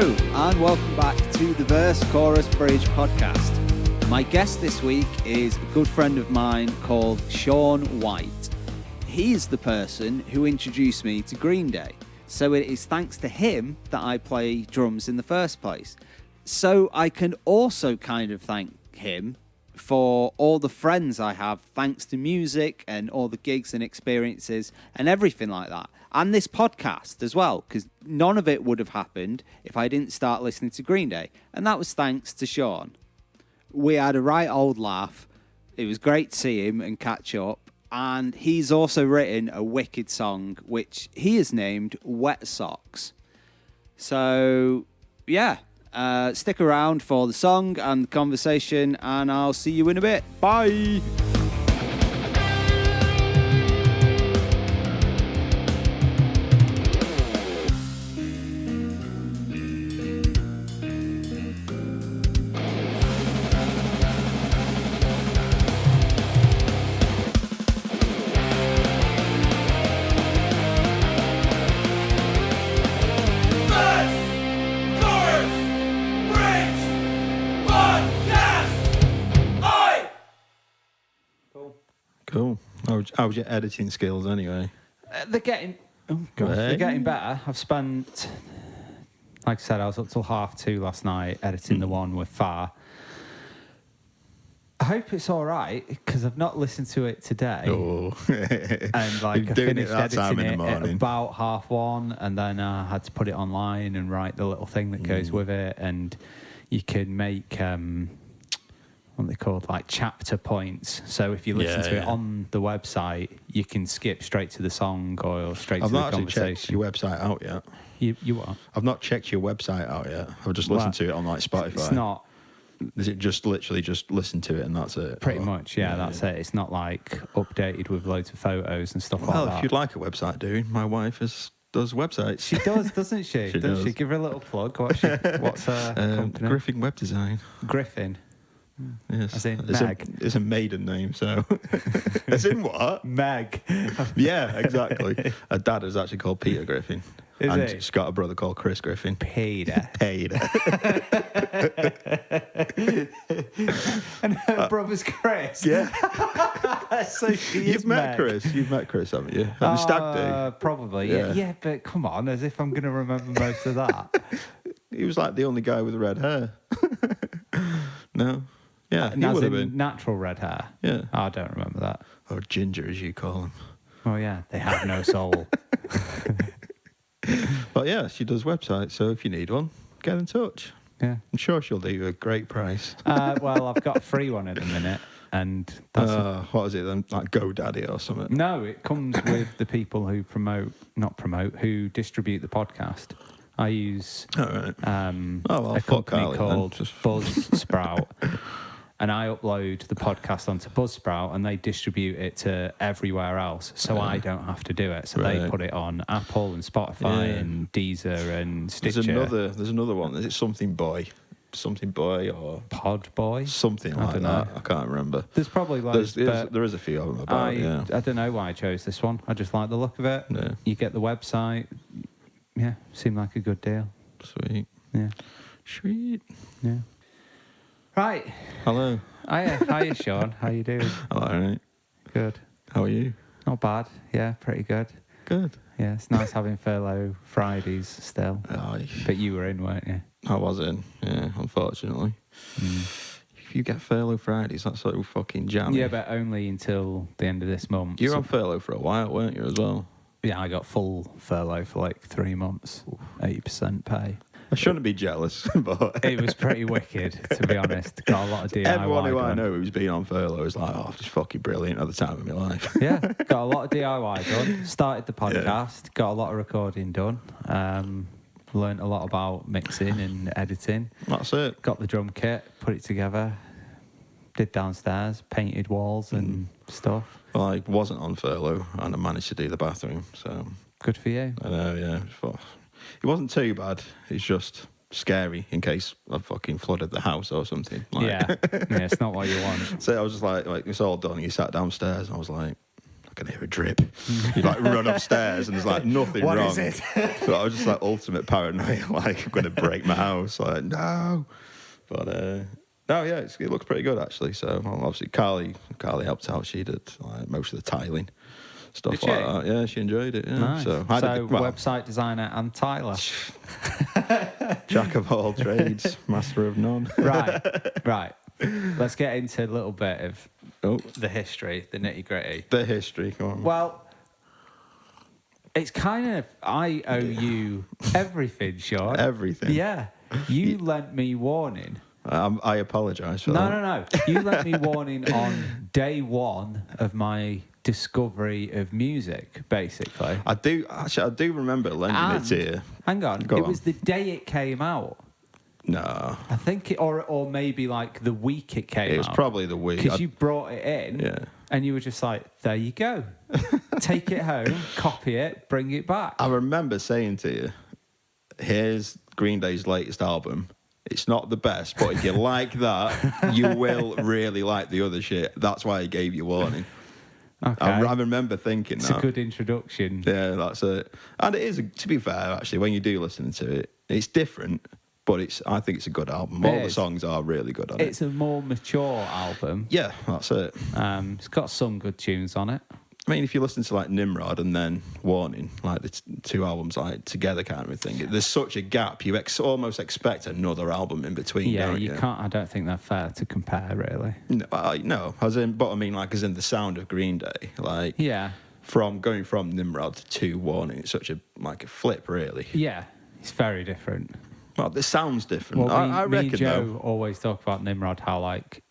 Hello, and welcome back to the Verse Chorus Bridge podcast. My guest this week is a good friend of mine called Sean White. He is the person who introduced me to Green Day, so it is thanks to him that I play drums in the first place. So I can also kind of thank him for all the friends I have thanks to music and all the gigs and experiences and everything like that. And this podcast as well, because none of it would have happened if I didn't start listening to Green Day. And that was thanks to Sean. We had a right old laugh. It was great to see him and catch up. And he's also written a wicked song, which he has named Wet Socks. So, yeah, stick around for the song and the conversation, and I'll see you in a bit. Bye! Cool. How's your editing skills anyway? They're getting better. I've spent, like I said, I was up till 2:30 last night editing the one with Far. I hope it's all right because I've not listened to it today. Oh, and like I finished editing it at about 1:30, and then I had to put it online and write the little thing that goes with it. And you can make what they called like chapter points. So if you listen to it on the website, you can skip straight to the song or straight to the conversation. I've not actually checked your website out yet. You what? I've not checked your website out yet. I've just listened to it on like Spotify. It's not. Is it just literally just listen to it and that's it? Pretty much, yeah, that's it. It's not like updated with loads of photos and stuff like that. Well, if you'd like a website, dude, my wife does websites. She does, doesn't she? Does she? Give her a little plug. What's her company? Griffin Web Design. Griffin. Yes. As in Meg. It's a maiden name, so. As in what? Meg. Yeah, exactly. Her dad is actually called Peter Griffin. And she's got a brother called Chris Griffin. Peter. And her brother's Chris. Yeah. So You've met Chris. You've met Chris, haven't you? At the stag do. Probably, yeah. Yeah, but come on, as if I'm going to remember most of that. He was like the only guy with red hair. No? Yeah, he as would have in been. natural red hair? Yeah. I don't remember that. Or ginger, as you call him. Oh, yeah. They have no soul. But yeah, she does websites, so if you need one, get in touch. Yeah. I'm sure she'll do you a great price. Well, I've got a free one at the minute, and that's... what is it then? Like GoDaddy or something? No, it comes with the people who who distribute the podcast. I use a company called Buzzsprout, and I upload the podcast onto Buzzsprout, and they distribute it to everywhere else, so I don't have to do it. So they put it on Apple and Spotify and Deezer and Stitcher. There's another one. Is it Something Boy or Pod Boy? Something like that. I can't remember. There's probably loads. There is a few of them about. I don't know why I chose this one. I just like the look of it. Yeah. You get the website. Yeah, seemed like a good deal. Sweet. Yeah. Sweet. Yeah. Right. Hello. Hiya, Sean. How you doing? All right. Good. How are you? Not bad. Yeah, pretty good. Good. Yeah, it's nice having furlough Fridays still. Aye. But you were in, weren't you? I was in, yeah, unfortunately. If you get furlough Fridays, that's so fucking jammy. Yeah, but only until the end of this month. You were on furlough for a while, weren't you, as well? Yeah, I got full furlough for like 3 months, 80% pay. I shouldn't be jealous, but... It was pretty wicked, to be honest. Got a lot of DIY Everyone who I done. know who's been on furlough is like, oh, it's fucking brilliant at the time of my life. Yeah, got a lot of DIY done. Started the podcast, got a lot of recording done. Learned a lot about mixing and editing. That's it. Got the drum kit, put it together, did downstairs, painted walls and stuff. Well, I wasn't on furlough and I managed to do the bathroom, so... Good for you. I know, yeah. It wasn't too bad. It's just scary in case I fucking flooded the house or something. Yeah, it's not what you want. So I was just like, it's all done. You sat downstairs and I was like, can hear a drip. You like run upstairs and there's like nothing What wrong. is it? So I was just like ultimate paranoia, like I'm going to break my house. Like, no. But, no, yeah, it looks pretty good actually. So well, obviously Carly helped out. She did like most of the tiling. Stuff Did like she? that. Yeah, she enjoyed it. Yeah. Nice. So, Website designer and tiler. Jack of all trades, master of none. Right. Let's get into a little bit of the history, the nitty gritty. The history, come on. Well, it's kind of, I owe you everything, Sean. Everything. Yeah. You lent me warning. I apologise for that. No. You lent me warning on day one of my discovery of music, basically. I do remember lending it to you. Hang on. It was the day it came out. No. I think or maybe like the week it came out. It was probably the week. Because you brought it in. Yeah. And you were just like, there you go. Take it home, copy it, bring it back. I remember saying to you, here's Green Day's latest album. It's not the best, but if you like that, you will really like the other shit. That's why I gave you warning. Okay. I remember thinking it's that. a good introduction. Yeah, that's it. And it is, to be fair, actually, when you do listen to it, it's different, but I think it's a good album. All the songs are really good on it. It's a more mature album. Yeah, that's it. It's got some good tunes on it. I mean, if you listen to like Nimrod and then Warning, like the two albums like together kind of thing, there's such a gap. You almost expect another album in between. Yeah, don't you can't. I don't think they're fair to compare, really. No, as in the sound of Green Day, like Yeah, going from Nimrod to Warning, it's such a flip, really. yeah, it's very different. Well, it sounds different. Well, I reckon me and Joe though. always talk about Nimrod, how like.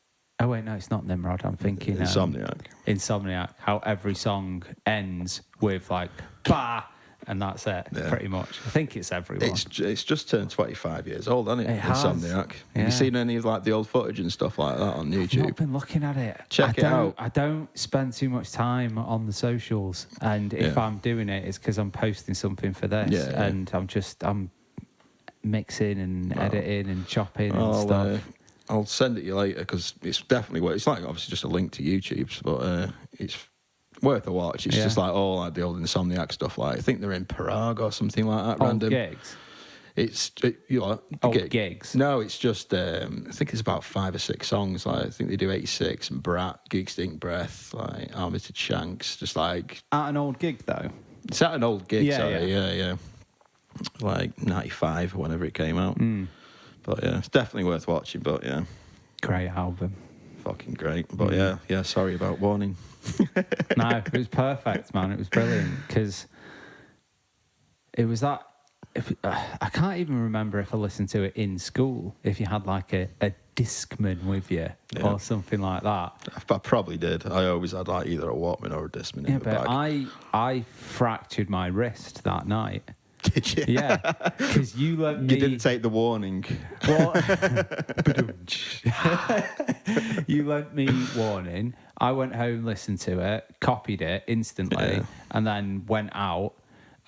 Oh wait, no, it's not Nimrod. I'm thinking Insomniac. How every song ends with like bah, and that's it, pretty much. I think it's everyone. It's just turned 25 years old, hasn't it? It has. Insomniac. Have you seen any of like the old footage and stuff like that on YouTube? I've not been looking at it. Check it out. I don't spend too much time on the socials, and if I'm doing it, it's because I'm posting something for this, and I'm mixing and editing and chopping and stuff. I'll send it you later because it's definitely worth. It's like obviously just a link to YouTube, but it's worth a watch. It's just like all like the old Insomniac stuff. Like I think they're in Prague or something like that. Old random gigs. Old gigs. No, it's just I think it's about 5 or 6 songs. Like I think they do 86 and Brat, Geek Stink Breath, like Armitage Shanks, just like At an old gig though. It's at an old gig. Yeah. Like 95 or whenever it came out. But yeah, it's definitely worth watching. But yeah, great album, fucking great. But yeah. Sorry about Warning. No, it was perfect, man. It was brilliant because it was that. I can't even remember if I listened to it in school. If you had like a Discman with you or something like that. I probably did. I always had like either a Walkman or a Discman in the but bag. I fractured my wrist that night. Did you? Yeah, because you let me. You didn't take the warning. Well, you lent me Warning. I went home, listened to it, copied it instantly, and then went out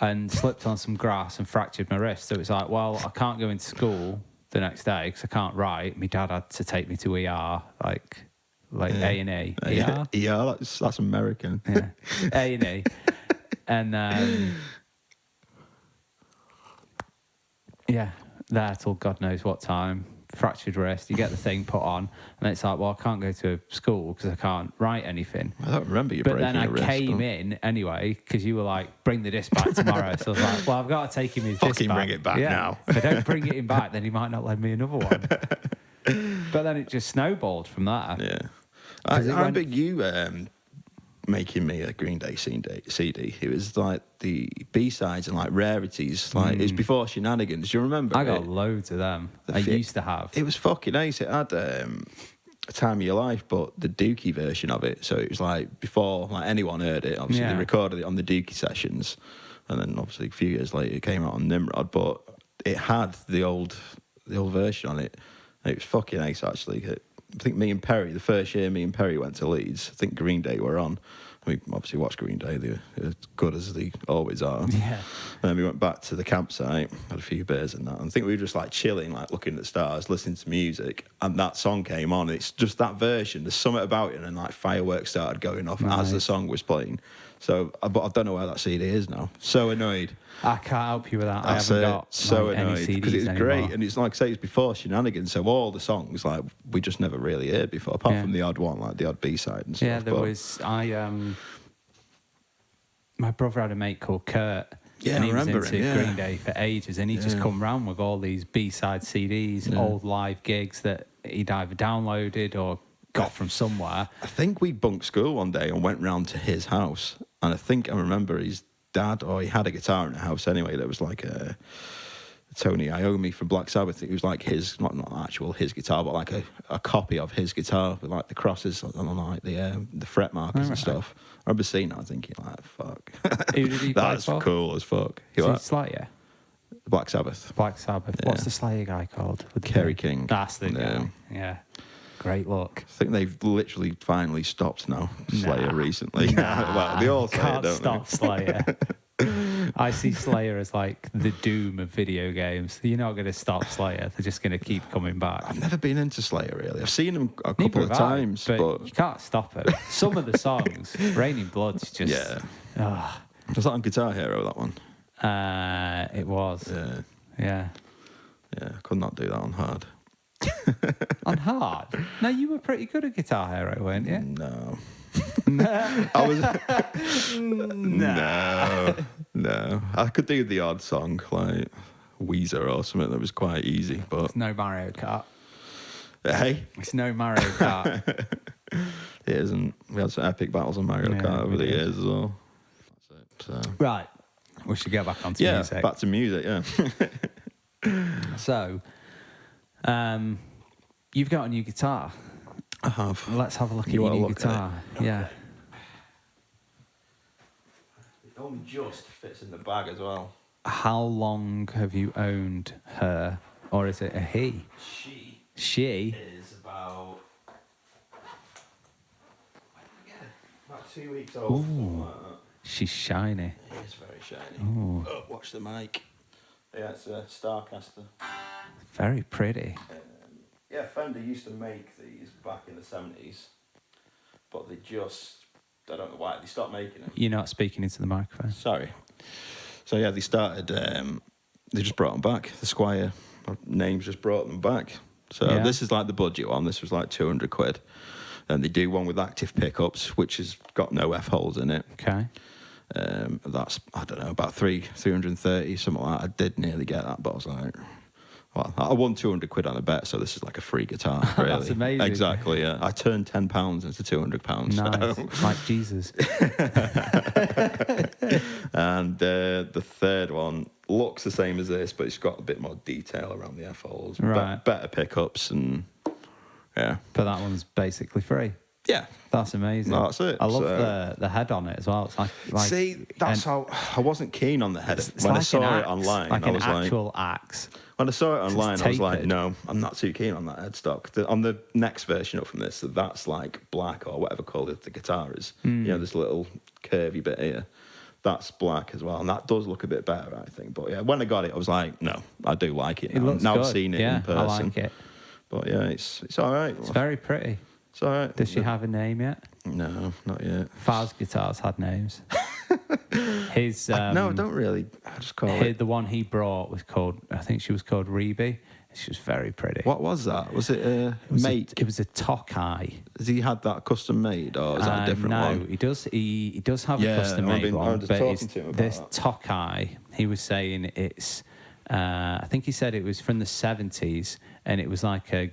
and slipped on some grass and fractured my wrist. So it's like, well, I can't go into school the next day because I can't write. My dad had to take me to ER, like A&E. ER? ER, that's American. Yeah, A&E. And there till God knows what time. Fractured wrist, you get the thing put on, and it's like, well, I can't go to school because I can't write anything. I don't remember you but breaking then I a wrist. came in anyway because you were like, bring the disc back tomorrow. So I was like, well, I've got to take him his disc back. Fucking bring it back now. If I don't bring it in back, then he might not lend me another one. But then it just snowballed from that. Yeah. I remember you making me a Green Day CD. It was like the B-sides and like rarities. Like it was before Shenanigans. Do you remember? I got loads of them. I used to have. It was fucking ace. It had A Time of Your Life, but the Dookie version of it. So it was like before like anyone heard it. Obviously they recorded it on the Dookie sessions, and then obviously a few years later it came out on Nimrod. But it had the old version on it. And it was fucking ace actually. I think me and Perry, the first year me and Perry went to Leeds, I think Green Day were on. We obviously watched Green Day. They're as good as they always are. Yeah. And then we went back to the campsite, had a few beers and that. And I think we were just like chilling, like looking at the stars, listening to music. And that song came on. It's just that version. There's something about it. And like fireworks started going off as the song was playing. So, but I don't know where that CD is now. So annoyed. I can't help you with that. I haven't got so like, annoyed any CDs because it's anymore. great, and it's like I say, it's before Shenanigans, so all the songs like we just never really heard before, apart from the odd one, like the odd B-side and stuff. Yeah, there was my brother had a mate called Kurt. Yeah, and he I remember was into him, Green Day for ages, and he just come round with all these B-side CDs, old live gigs that he'd either downloaded or got from somewhere. I think we bunked school one day and went round to his house, and I remember his dad, or he had a guitar in the house anyway. There was like a Tony Iommi from Black Sabbath. It was like his, not actual his guitar, but like a copy of his guitar with like the crosses on like the fret markers and stuff. I remember seeing that and thinking like, fuck, Who did he play that's for? cool as fuck. Is he Slayer? Black Sabbath. Black Sabbath. Yeah. What's the Slayer guy called? Kerry King. That's the guy. Yeah. Great look. I think they've literally finally stopped now. Slayer recently. Nah, well, they all say can't it, don't stop Slayer. I see Slayer as like the doom of video games. You're not going to stop Slayer. They're just going to keep coming back. I've never been into Slayer really. I've seen them a Neither couple of have I, times, but you can't stop it. Some of the songs, Raining Blood's just... Was that on Guitar Hero, that one? It was. Yeah. I could not do that on hard. On hard? No, you were pretty good at Guitar Hero, weren't you? No. I was no. I could do the odd song like Weezer or something that was quite easy, but It's no Mario Kart. Hey, It's no Mario Kart. it isn't. We had some epic battles on Mario Kart over the years as well. That's it. So. Right. We should get back onto music. Back to music. Yeah. So, you've got a new guitar. I have. Let's have a look at your new guitar. Yeah. It only just fits in the bag as well. How long have you owned her, or is it a he? She is about 2 weeks old. Ooh. Like that. She's shiny. It is very shiny. Ooh. Oh, watch the mic. Yeah, it's a Starcaster. Very pretty. Yeah, Fender used to make these back in the 70s, but they just, I don't know why, they stopped making them. You're not speaking into the microphone. Sorry. So yeah, they started, they just brought them back. The Squire names just brought them back. So this is like the budget one. This was like 200 quid. And they do one with active pickups, which has got no F-holes in it. Okay. That's, I don't know, about 330, something like that. I did nearly get that, but I was like... Well, I won 200 quid on a bet, so this is like a free guitar, really. That's amazing. Exactly, yeah. I turned £10 into £200. Nice. So. Like Jesus. And the third one looks the same as this, but it's got a bit more detail around the F-holes. Right. Better pickups and, yeah. But that one's basically free. Yeah. That's amazing. No, that's it. I love the head on it as well. It's like see, that's how I wasn't keen on the head. It's When like I saw an it axe, online, like I an was actual axe. When I saw it online, I was like, tapered. no, I'm not too keen on that headstock. On the next version up from this, that's like black or whatever colour the guitar is. You know, this little curvy bit here. That's black as well, and that does look a bit better, I think. But yeah, when I got it, I was like, no, I do like it. It looks now good. I've seen it yeah, in person. I like it. But yeah, it's all right. It's very pretty. It's all right. Does she have a name yet? No, not yet. Faz guitars had names. His no, I don't really. I just call it. The one he brought was called, I think she was called Reby. She was very pretty. What was that? Was it a mate? It was a Tokai. Has he had that custom made, or is that a different no, one? he does. He does have a custom made one, just but talking to him about this that. Tokai, he was saying it's. I think he said it was from the 70s, and it was like a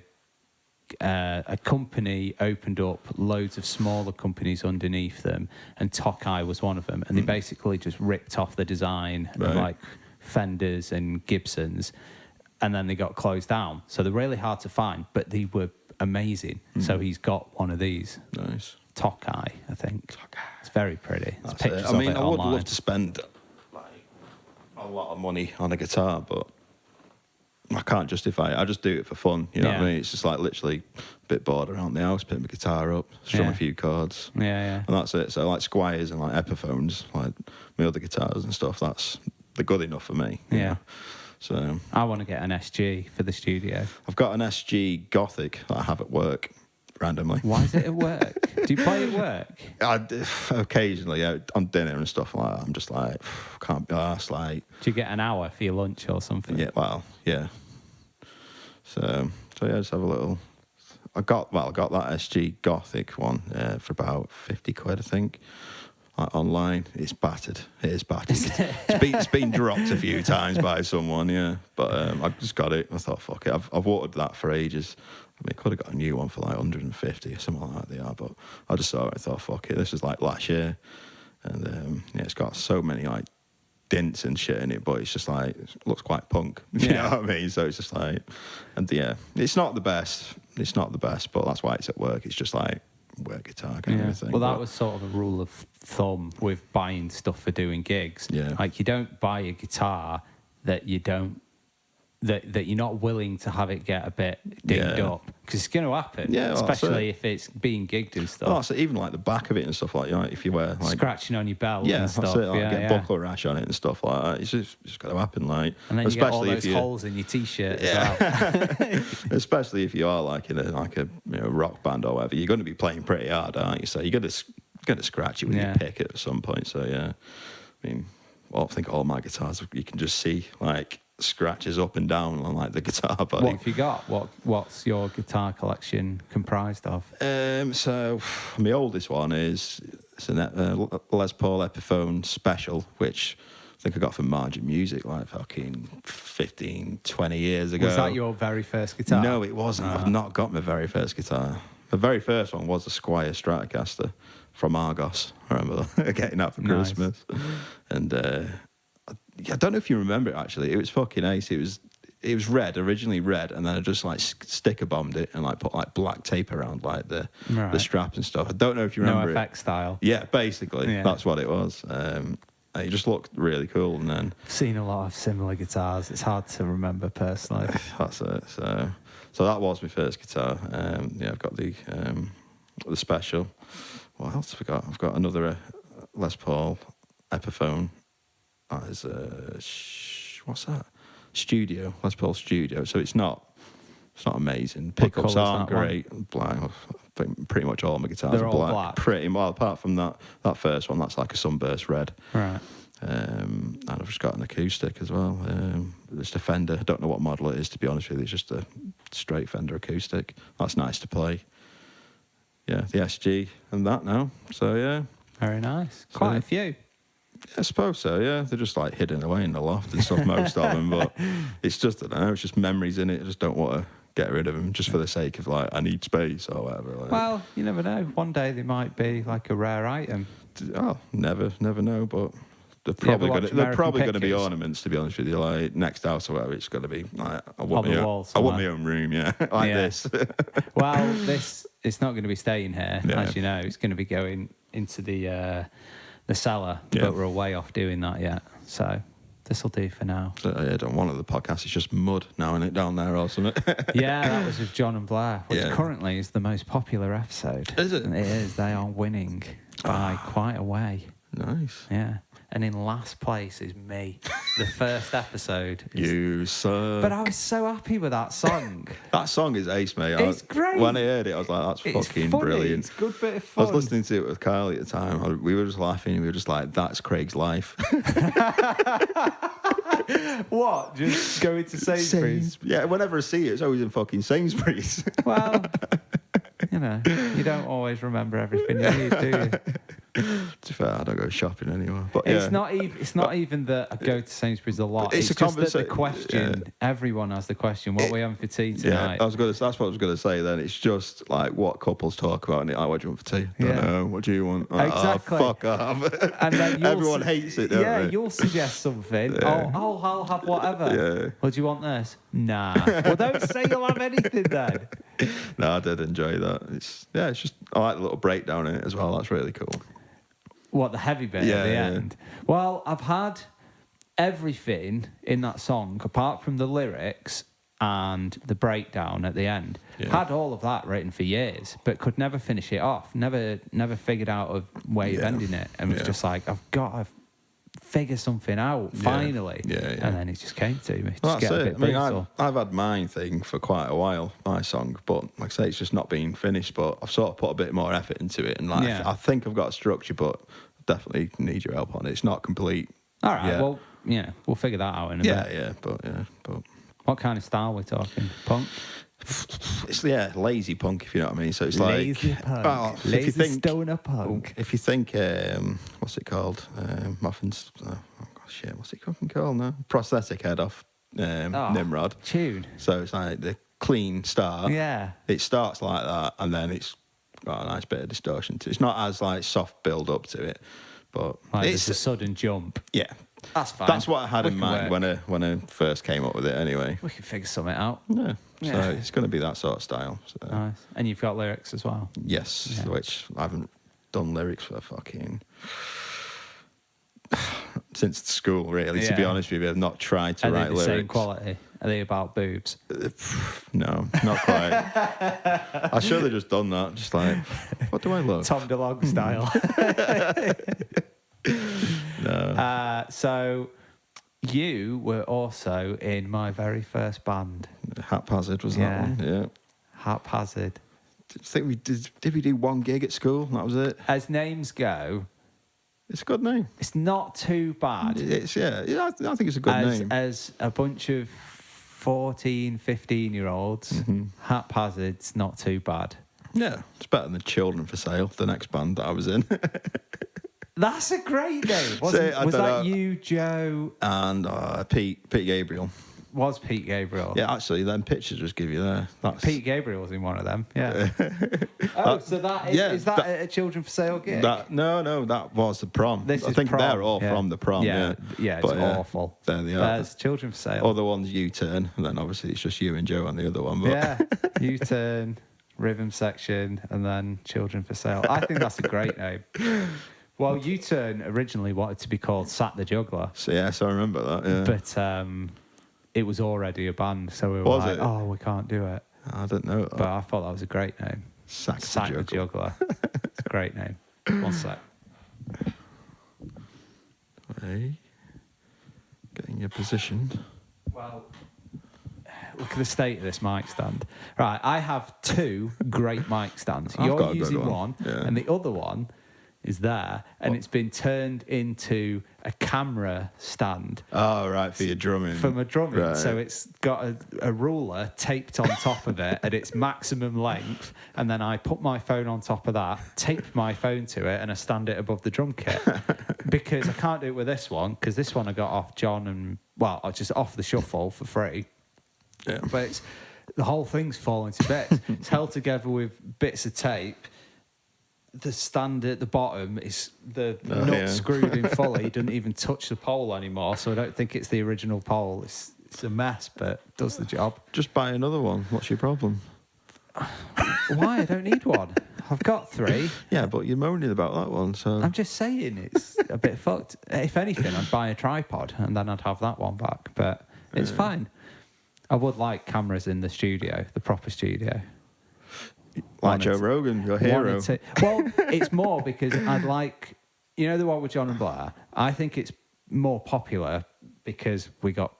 company opened up loads of smaller companies underneath them, and Tokai was one of them, and they basically just ripped off the design of like Fenders and Gibsons, and then they got closed down. So they're really hard to find, but they were amazing. So he's got one of these. Nice. Tokai, I think. It's very pretty. There's That's pictures it. I mean, of it I would online. love to spend like a lot of money on a guitar, but I can't justify it. I just do it for fun. You know what I mean? It's just like literally a bit bored around the house, pick my guitar up, strum a few chords. Yeah. And that's it. So like Squires and like Epiphones, like my other guitars and stuff, they're good enough for me. You know? So I want to get an SG for the studio. I've got an SG Gothic that I have at work randomly. Why is it at work? Do you play at work? Occasionally, on dinner and stuff like that. I'm just like, can't be arsed. Like, do you get an hour for your lunch or something? Yeah, well, yeah. So yeah, just have a little. I got that SG Gothic one for about 50 quid, I think. Like online, it's battered. It is battered. It's been dropped a few times by someone, yeah. But I just got it. I thought, fuck it. I've wanted that for ages. I mean, I could have got a new one for like 150 or something like that. They are, but I just saw it. I thought, fuck it. This was like last year, and it's got so many like dents and shit in it, but it's just like it looks quite punk. You know what I mean? So it's just like, and it's not the best. It's not the best, but that's why it's at work. It's just like work guitar kind of thing. Well, that was sort of a rule of thumb with buying stuff for doing gigs. Yeah. Like you don't buy a guitar that you don't that you're not willing to have it get a bit dinged up, because it's going to happen. Yeah, well, especially if it's being gigged and stuff. Oh, so even like the back of it and stuff like, you know, if you wear like scratching on your belt, and stuff. That's it, like, get buckle rash on it and stuff like that. It's just got to happen, like. And then you get all those holes in your t-shirt as well. Especially if you are like in a rock band or whatever, you're going to be playing pretty hard, aren't you? So you're going to scratch it when you pick it at some point. So yeah, I mean, I think all my guitars you can just see like scratches up and down on like the guitar body. What have you got? What's your guitar collection comprised of? So my oldest one is a Les Paul Epiphone Special, which I think I got from Margin Music like fucking 15, 20 years ago. Was that your very first guitar? No, it wasn't. I've not got my very first guitar. The very first one was a Squire Stratocaster from Argos. I remember getting that for Christmas. And I don't know if you remember it, actually. It was fucking ace. It was red, originally red, and then I just like sticker bombed it and like put like black tape around like the strap and stuff. I don't know if you remember No FX style. Yeah, basically. That's what it was. It just looked really cool. And then I've seen a lot of similar guitars. It's hard to remember personally. That's it. So that was my first guitar. I've got the Special. What else have I got? I've got another Les Paul Epiphone. That is what's that? Studio, Les Paul Studio. So it's not amazing. Pickups aren't great. Black. I think pretty much all my guitars are black. Pretty well, apart from that first one, that's like a sunburst red. Right. And I've just got an acoustic as well. It's a Fender. I don't know what model it is, to be honest with you. It's just a straight Fender acoustic. That's nice to play. Yeah, the SG and that now. So yeah. Very nice. Quite a few. I suppose so, yeah. They're just like hidden away in the loft and stuff, most of them. But it's just, I don't know, it's just memories in it. I just don't want to get rid of them just for the sake of like, I need space or whatever. Like. Well, you never know. One day they might be like a rare item. Oh, never know. But they're probably going to be ornaments, to be honest with you. Like next house or whatever, it's going to be like I want my own room, yeah, this. Well, it's not going to be staying here, as you know. It's going to be going into the cellar, but we're way off doing that yet. So this will do for now. So, one of the podcasts is just mud now, isn't it, down there or something? Yeah, that was with John and Blair, which currently is the most popular episode. Is it? It is. They are winning by quite a way. Nice. Yeah. And in last place is me. The first episode. You suck. But I was so happy with that song. That song is ace, mate. It's great. When I heard it, I was like, that's fucking funny. Brilliant. It's a good bit of fun. I was listening to it with Kylie at the time. We were just laughing. We were just like, that's Craig's life. What? Just going to Sainsbury's? Yeah, whenever I see it, it's always in fucking Sainsbury's. Well, you don't always remember everything you need, do you? To be fair, I don't go shopping anymore. But it's not even that I go to Sainsbury's a lot. It's just that the question. Yeah. Everyone has the question. What are we having for tea tonight? Yeah, that's what I was going to say. Then it's just like what couples talk about, and like, what do you want for tea? I don't know. What do you want? Exactly. Oh, fuck off. And then everyone hates it. Don't they? You'll suggest something. Yeah. I'll have whatever. Yeah. Well, do you want this? Nah. Well, don't say you'll have anything then. No, I did enjoy that. It's just I like the little breakdown in it as well. That's really cool. What, the heavy bit at the end? Well, I've had everything in that song, apart from the lyrics, and the breakdown at the end. Yeah. Had all of that written for years, but could never finish it off. Never figured out a way of ending it, and was just like, I've got to figure something out finally. And then it just came to me. Well, just that's get it. a bit brutal. I've had my thing for quite a while, my song, but like I say, it's just not been finished. But I've sort of put a bit more effort into it, and I think I've got a structure, but definitely need your help on it. It's not complete. All right. Yeah. Well, we'll figure that out in a bit. But what kind of style we're talking? Punk? It's lazy punk, if you know what I mean. So it's lazy like punk. Well, lazy stoner punk. If you think, what's it called? Muffins. What's it fucking called now? Prosthetic head off Nimrod. Tune. So it's like the clean start. Yeah. It starts like that, and then it's got a nice bit of distortion to it. It's not as like soft build up to it, but it's a sudden jump. Yeah. That's fine. That's what I had in mind when I first came up with it. Anyway, we can figure something out. Yeah. So it's going to be that sort of style. So. Nice. And you've got lyrics as well. Yes, which I haven't done lyrics for fucking since school. Really, to be honest with you, I've not tried to write lyrics. Same quality? Are they about boobs? No, not quite. I should have just done that. Just like, what do I love? Tom DeLonge style. No. So you were also in my very first band. HapHazard was that one? Yeah. HapHazard. I think we did we do one gig at school? That was it. As names go, it's a good name. It's not too bad. It's I think it's a good name. As a bunch of 14, 15-year-olds, HapHazard's not too bad. Yeah, it's better than Children for Sale, the next band that I was in. That's a great name. Was that you, Joe? And Pete Gabriel. Was Pete Gabriel? Yeah, actually, them pictures just give you there. Pete Gabriel was in one of them. Yeah. So that is that a Children for Sale gig? No, that was the prom. I think prom. They're all from the prom. Yeah, it's awful. There they are. There's Children for Sale. Other one's UTurn, and then obviously it's just you and Joe on the other one. But. Yeah, UTurn, Rhythm Section, and then Children for Sale. I think that's a great name. Well, UTurn originally wanted to be called Sat the Juggler. So, yes, I remember that, yeah. But it was already a band, so we were we can't do it. I didn't know that. But I thought that was a great name. Sat the Juggler. It's a great name. One sec. Hey. Getting your position. Well, look at the state of this mic stand. Right, I have two great mic stands. You're using one, and the other one is there, and it's been turned into a camera stand. Oh, right, for your drumming. For my drumming. Right. So it's got a ruler taped on top of it at its maximum length, and then I put my phone on top of that, tape my phone to it, and I stand it above the drum kit. Because I can't do it with this one, because this one I got off just off the shuffle for free. Yeah. But the whole thing's falling to bits. It's held together with bits of tape. The stand at the bottom is the nut screwed in fully. It doesn't even touch the pole anymore, so I don't think it's the original pole. It's a mess, but it does the job. Just buy another one. What's your problem? Why? I don't need one. I've got 3. Yeah, but you're moaning about that one, so... I'm just saying it's a bit fucked. If anything, I'd buy a tripod, and then I'd have that one back, but it's fine. I would like cameras in the studio, the proper studio. Like Joe Rogan, your hero. Well, it's more because I'd like, the one with John and Blair. I think it's more popular because we got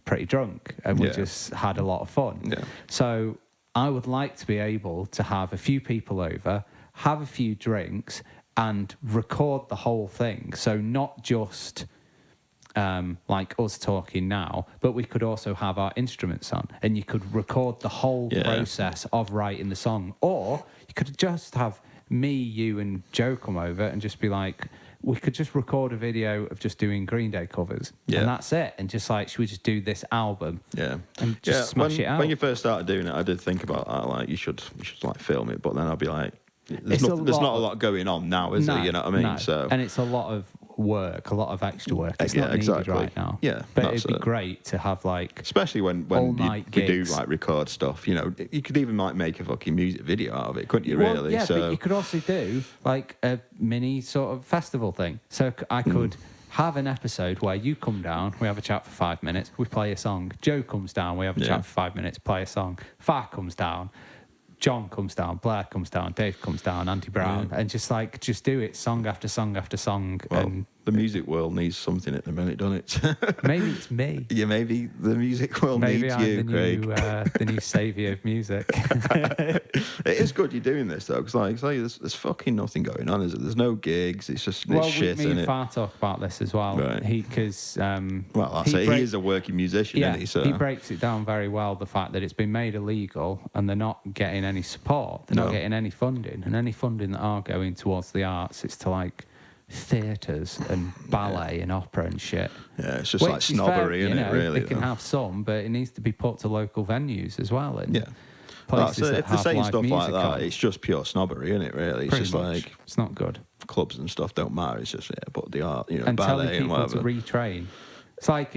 pretty drunk and we just had a lot of fun. Yeah. So I would like to be able to have a few people over, have a few drinks, and record the whole thing. So not just like us talking now, but we could also have our instruments on, and you could record the whole process of writing the song. Or you could just have me, you, and Joe come over and just be like, we could just record a video of just doing Green Day covers, and that's it. And just like, should we just do this album? Yeah, and just smash it out. When you first started doing it, I did think about that. Like, you should like film it, but then I'll be like, there's not a lot going on now, is there? You know what I mean? No. So, and it's a lot of work, a lot of extra work. It's not needed right now. Yeah, but it'd be great to have like, especially when we do like record stuff. You could even like make a fucking music video out of it, couldn't you? Really? Well, yeah, but you could also do like a mini sort of festival thing. So I could have an episode where you come down, we have a chat for 5 minutes, we play a song. Joe comes down, we have a chat for 5 minutes, play a song. Far comes down, John comes down, Blair comes down, Dave comes down, Andy Brown, and just do it song after song after song. Well, and the music world needs something at the minute, doesn't it? maybe it's me. Yeah, maybe the music world Maybe needs I'm you, Craig. the new saviour of music. It is good you're doing this, though, because there's fucking nothing going on, is it? There's no gigs. It's just shit, me isn't and it? Far talk about this as well. Right. He is a working musician, yeah, isn't he? So. He breaks it down very well, the fact that it's been made illegal and they're not getting any support. They're not getting any funding. And any funding that are going towards the arts, it's to like theatres and ballet and opera and shit. Yeah, it's just like snobbery, isn't it, really? They can have some, but it needs to be put to local venues as well. And yeah. places that if they're have saying live stuff like music that, on. it's just pure snobbery, isn't it, really? It's Pretty just much. like It's not good. clubs and stuff don't matter. It's just, but the art, And telling ballet and people to whatever. retrain. It's like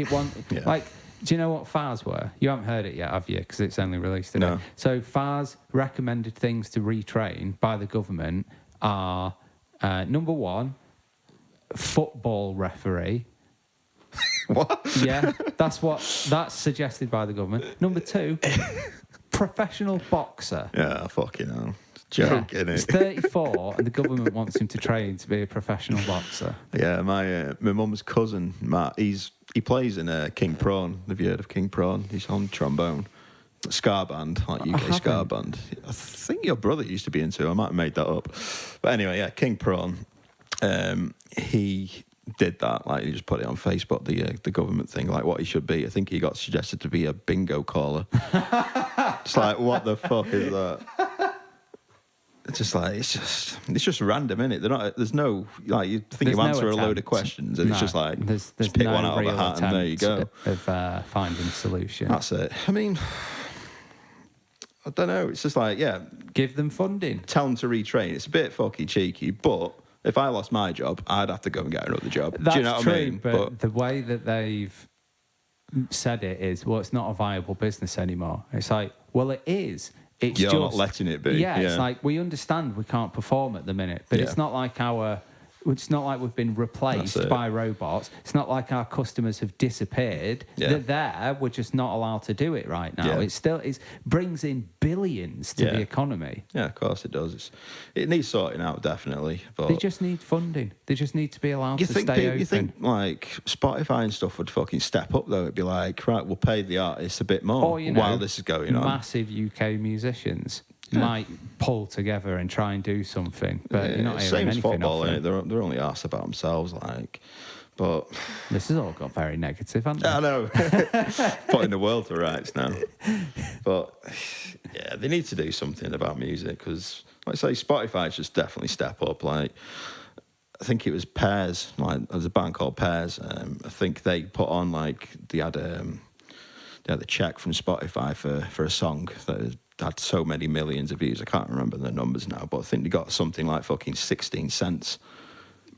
like, do you know what FARs were? You haven't heard it yet, have you? Because it's only released today. No. So FARs recommended things to retrain by the government are number one, football referee. What? Yeah, that's suggested by the government. Number two, professional boxer. Yeah, fucking hell. Joke, Yeah. innit? He's 34 and the government wants him to train to be a professional boxer. Yeah, my mum's cousin, Matt, he plays in King Prawn. Have you heard of King Prawn? He's on trombone. Ska band, like UK ska band. I think your brother used to be into it. I might have made that up. But anyway, yeah, King Prawn. He did that, like he just put it on Facebook, the government thing, like what he should be. I think he got suggested to be a bingo caller. It's like, what the fuck is that? It's just like it's just random, isn't it? There's no like you think you answer a load of questions, and it's just like there's just pick no one out of a real hat, and there you go. Of finding a solution. That's it. I mean, I don't know. It's just like Give them funding. Tell them to retrain. It's a bit fucking cheeky, but if I lost my job, I'd have to go and get another job. That's Do you know what true, I mean? but the way that they've said it is, well, it's not a viable business anymore. It's like, well, it is. It's You're just not letting it be. Yeah, it's like we understand we can't perform at the minute, but it's not like it's not like we've been replaced by robots. It's not like our customers have disappeared. Yeah. They're there. We're just not allowed to do it right now. Yeah. It brings in billions to the economy. Yeah, of course it does. It needs sorting out, definitely. But They just need funding. They just need to be allowed to stay open. You think like Spotify and stuff would fucking step up though? It'd be like, right, we'll pay the artists a bit more while this is going on. Massive UK musicians might pull together and try and do something, but you're not hearing same as anything football, off innit? them. They're only arsed about themselves, like. But This has all got very negative, hasn't it? I know, putting the world to rights now. But yeah, they need to do something about music because, like I say, Spotify should definitely step up. Like, I think it was Pears. Like, there's a band called Pears. I think they put on like they had the check from Spotify for a song that had so many millions of views. I can't remember the numbers now, but I think they got something like fucking 16 cents.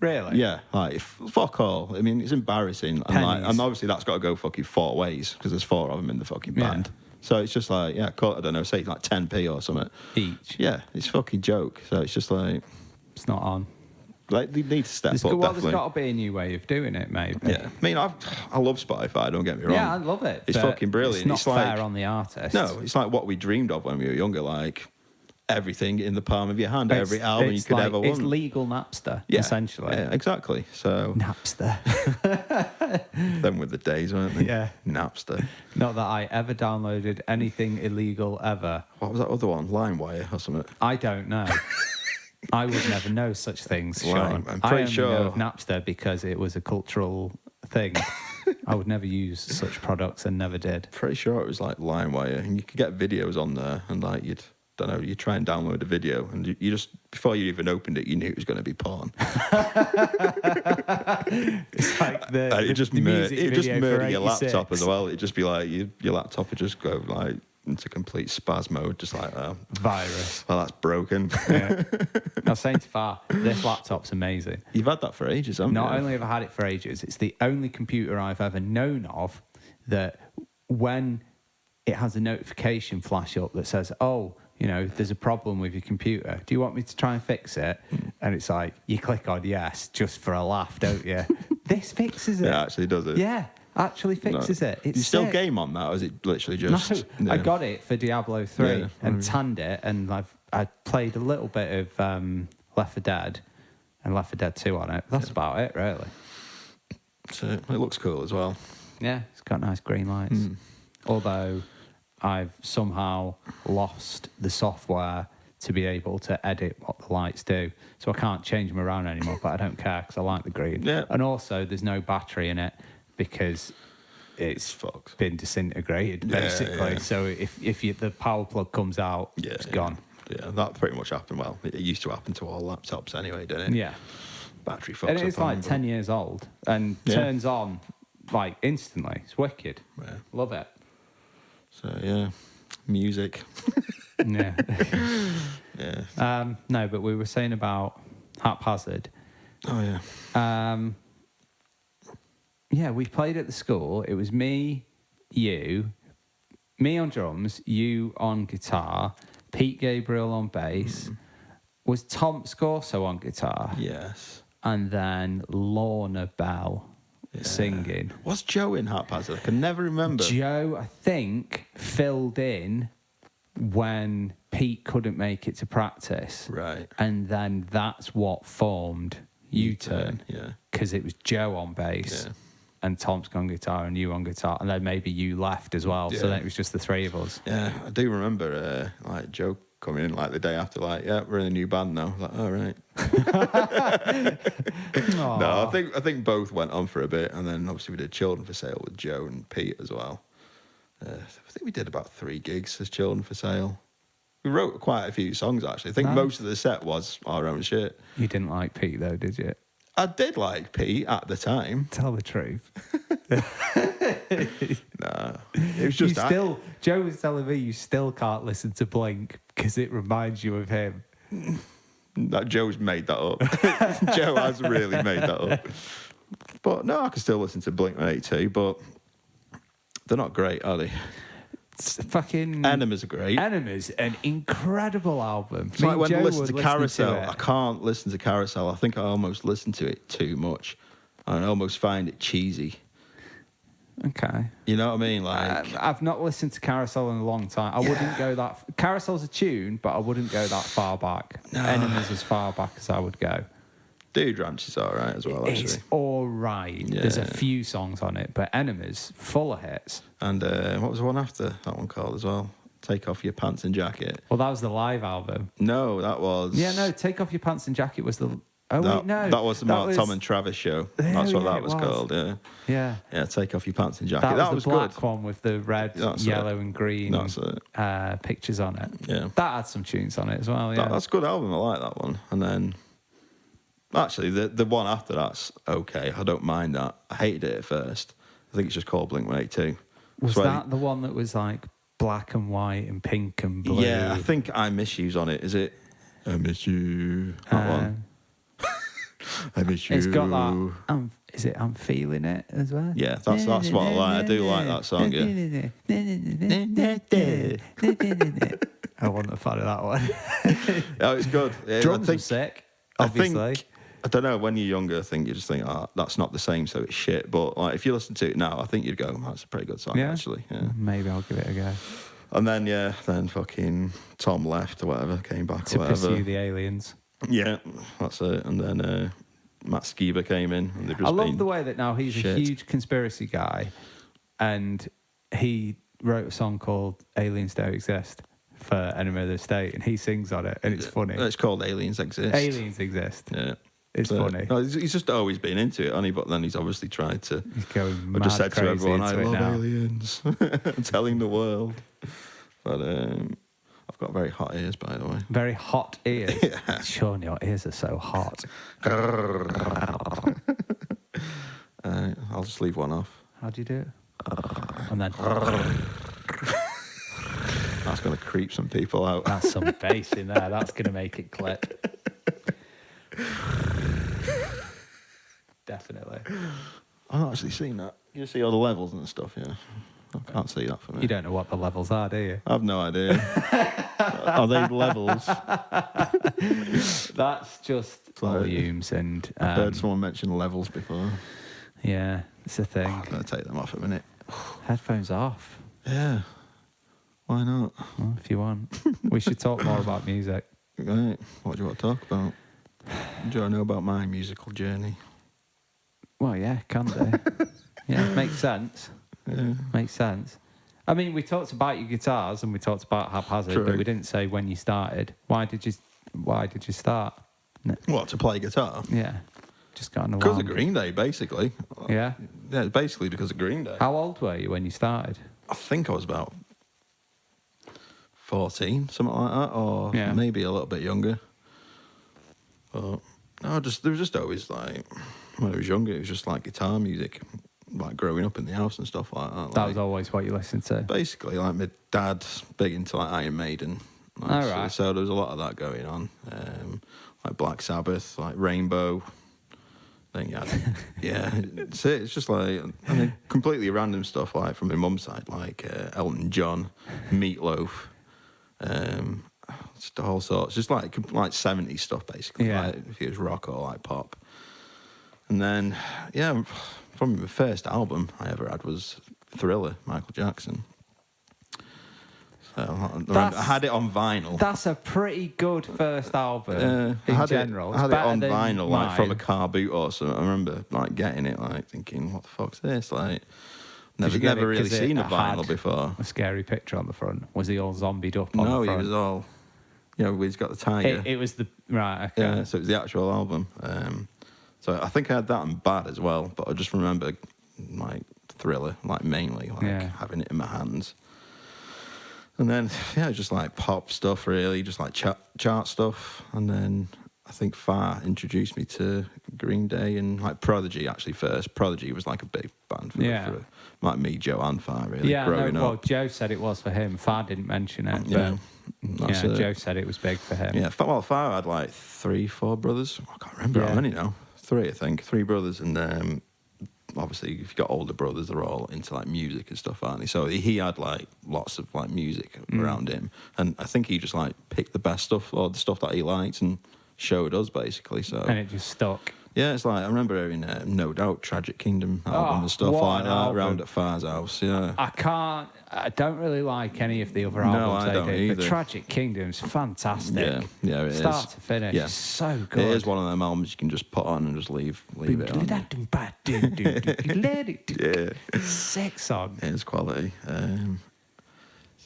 Really? Yeah, like fuck all. I mean, it's embarrassing, and obviously that's got to go fucking 4 ways because there's 4 of them in the fucking band. So it's just like, I don't know, say like 10p or something Each. Yeah, it's a fucking joke. So it's just like It's not on. Like they need to step up. There's Definitely. got to be a new way of doing it, maybe. Yeah, I mean, I love Spotify. Don't get me wrong. Yeah, I love it. It's fucking brilliant. It's not fair like, on the artist. No, it's like what we dreamed of when we were younger. Like everything in the palm of your hand, every album you could ever want. It's legal Napster, essentially. Yeah, exactly. So Napster. them were the days, weren't they? Yeah. Napster. Not that I ever downloaded anything illegal ever. What was that other one? LimeWire or something? I don't know. I would never know such things, Sean. I'm I pretty only sure. know of Napster because it was a cultural thing. I would never use such products and never did. Pretty sure it was like LimeWire, and you could get videos on there, and like you try and download a video, and you just before you even opened it, you knew it was going to be porn. It's like It just murder your 86. laptop as well. It'd just be like your laptop would just go like into complete spaz mode, just like that. Virus. Well, that's broken. Yeah. I was saying to Far, this laptop's amazing. You've had that for ages, haven't you? Not only have I had it for ages, it's the only computer I've ever known of that when it has a notification flash up that says, oh, there's a problem with your computer. Do you want me to try and fix it? And it's like, you click on yes, just for a laugh, don't you? This fixes it. Yeah, actually does it. Yeah, actually fixes it. It's you still sick. game on that, or is it literally just... No, I got it for Diablo 3 and Mm. tanned it, and I played a little bit of Left 4 Dead and Left 4 Dead 2 on it. That's about it, really. So it looks cool as well. Yeah, it's got nice green lights. Although I've somehow lost the software to be able to edit what the lights do. So I can't change them around anymore, but I don't care because I like the green. Yeah. And also, there's no battery in it because it's fucked. been disintegrated, Yeah, basically. yeah. So if the power plug comes out, it's gone. Yeah, that pretty much happened. Well, it used to happen to all laptops anyway, didn't it? Yeah. Battery fucks And up it's on like them, 10 years old and turns on like instantly. It's wicked. Yeah. Love it. So, yeah, music. Yeah. Yeah. No, but we were saying about HapHazard. Oh, yeah. Yeah, we played at the school. It was me on drums, you on guitar, Pete Gabriel on bass. Was Tom Scorso on guitar? Yes. And then Lorna Bell singing. Was Joe in HapHazard? I can never remember. Joe, I think, filled in when Pete couldn't make it to practice. Right. And then that's what formed UTurn. Yeah. Because it was Joe on bass and Tom's on guitar and you on guitar. And then maybe you left as well. So Yeah. then it was just the three of us. Yeah, I do remember, like, Joe coming in, like, the day after, like, yeah, we're in a new band now. I was like, oh, right. No, I think both went on for a bit. And then, obviously, we did Children for Sale with Joe and Pete as well. I think we did about 3 gigs as Children for Sale. We wrote quite a few songs, actually. I think most of the set was our own shit. You didn't like Pete, though, did you? I did like Pete at the time. Tell the truth. Nah, it was just... Joe was telling me you still can't listen to Blink because it reminds you of him. That Joe's made that up. Joe has really made that up. But no, I can still listen to Blink-182, but they're not great, are they? It's fucking... Enemies are great. Enemies, an incredible album. It's like when I listen to would Carousel, it. I can't listen to Carousel. I think I almost listen to it too much. I almost find it cheesy. Okay. You know what I mean? Like, I've not listened to Carousel in a long time. I wouldn't go that... Carousel's a tune, but I wouldn't go that far back. No. Enemies as far back as I would go. Dude Ranch is all right as well, actually. It's all right. Yeah. There's a few songs on it, but Enemies, full of hits. And what was the one after that one called as well? Take Off Your Pants and Jacket. Well, that was the live album. No, that was... Yeah, no, Take Off Your Pants and Jacket was the... Oh, wait, no. That was the Mark, Tom and Travis show. That's what that was called, yeah. Yeah. Yeah, Take Off Your Pants and Jacket. That was the black good. one with the red, That's yellow it. and green That's it. pictures on it. Yeah. That had some tunes on it as well, yeah. That's a good album. I like that one. And then... Actually, the one after that's okay. I don't mind that. I hated it at first. I think it's just called Blink-182. Was that the one that was like black and white and pink and blue? Yeah, I think I Miss You's on it. Is it? I Miss You. That one. I Miss You. It's got that. Is it I'm Feeling It as well? Yeah, that's what I like. I do like that song, yeah. I wasn't a fan of that one. Oh, it's good. Yeah, Drums are sick, obviously. I don't know, when you're younger, I think you just think, that's not the same, so it's shit. But like, if you listen to it now, I think you'd go, that's a pretty good song, actually. Yeah. Maybe I'll give it a go. And then, then fucking Tom left or whatever, came back To or whatever. pursue the aliens. Yeah, that's it. And then Matt Skiba came in. And they've just I love the way that now he's a huge conspiracy guy, and he wrote a song called Aliens Don't Exist for Enemy of the State, and he sings on it, and it's funny. It's called Aliens Exist. Aliens Exist. Yeah. It's funny. No, he's just always been into it, hasn't he? But then he's obviously tried to... He's going I mad just said to crazy everyone, I into it love now. aliens. I'm telling the world. But I've got very hot ears, by the way. Very hot ears. Yeah. Sean, your ears are so hot. I'll just leave one off. How do you do it? And then That's going to creep some people out. that's some bass in there. That's going to make it clip. Definitely. I've not actually seen that. You see all the levels and stuff, yeah. I can't see that for me. You don't know what the levels are, do you? I have no idea. Are they levels? That's just volumes and... I've heard someone mention levels before. Yeah, it's a thing. I'm going to take them off a minute. Headphones off. Yeah. Why not? Well, if you want. We should talk more about music. Right. What do you want to talk about? Do you want to know about my musical journey? Well, yeah, can do. Yeah, makes sense. Yeah. Makes sense. I mean, we talked about your guitars and we talked about HapHazard, True. but we didn't say when you started. Why did you start? What, to play guitar? Yeah, just got on a Because of Green Day, basically. Yeah? Yeah, basically because of Green Day. How old were you when you started? I think I was about 14, something like that, or Yeah. maybe a little bit younger. But no, there was just always like, when I was younger, it was just like guitar music, like growing up in the house and stuff like that. That was always what you listened to? Basically, like my dad's big into like Iron Maiden. Like, All right. So there was a lot of that going on. Like Black Sabbath, like Rainbow. Then yeah, it's just like, I mean, completely random stuff like from my mum's side, like Elton John, Meatloaf, just all sorts, just like 70s stuff basically. Yeah. Like, if it was rock or like pop. And then from the first album I ever had was Thriller, Michael Jackson. So I had it on vinyl. That's a pretty good first album in general. I had it on vinyl, like mine. from a car boot or something. I remember like getting it, like thinking, "What the fuck's this?" Like, Did you get never it really 'cause seen a it vinyl had before. A scary picture on the front. Was he all zombied up on No, the he front? was all, he's got the tiger. It was the... Right, okay. Yeah, so it was the actual album. So I think I had that on Bad as well, but I just remember like Thriller, like mainly, like having it in my hands. And then, just like pop stuff, really, just like chart stuff. And then I think Far introduced me to Green Day and like Prodigy actually first. Prodigy was like a big band for like me, Joe, and Far, really, growing up. Well, Joe said it was for him. Far didn't mention it. Yeah, but Joe said it was big for him. Yeah, well, Far had like 3-4 brothers. I can't remember how many now. 3, I think. 3 brothers, and obviously, if you've got older brothers, they're all into like music and stuff, aren't they? So he had like lots of like music around him, and I think he just like picked the best stuff or the stuff that he liked and showed us basically. So And it just stuck. yeah, it's like I remember hearing No Doubt, Tragic Kingdom album and stuff like that around at Far's house. Yeah, I don't really like any of the other No, albums I don't they did, but either. Tragic Kingdom's fantastic. Yeah, it is. Start to finish, Yeah. it's so good. It is one of them albums you can just put on and just leave it on. Yeah. Sick song. It is quality.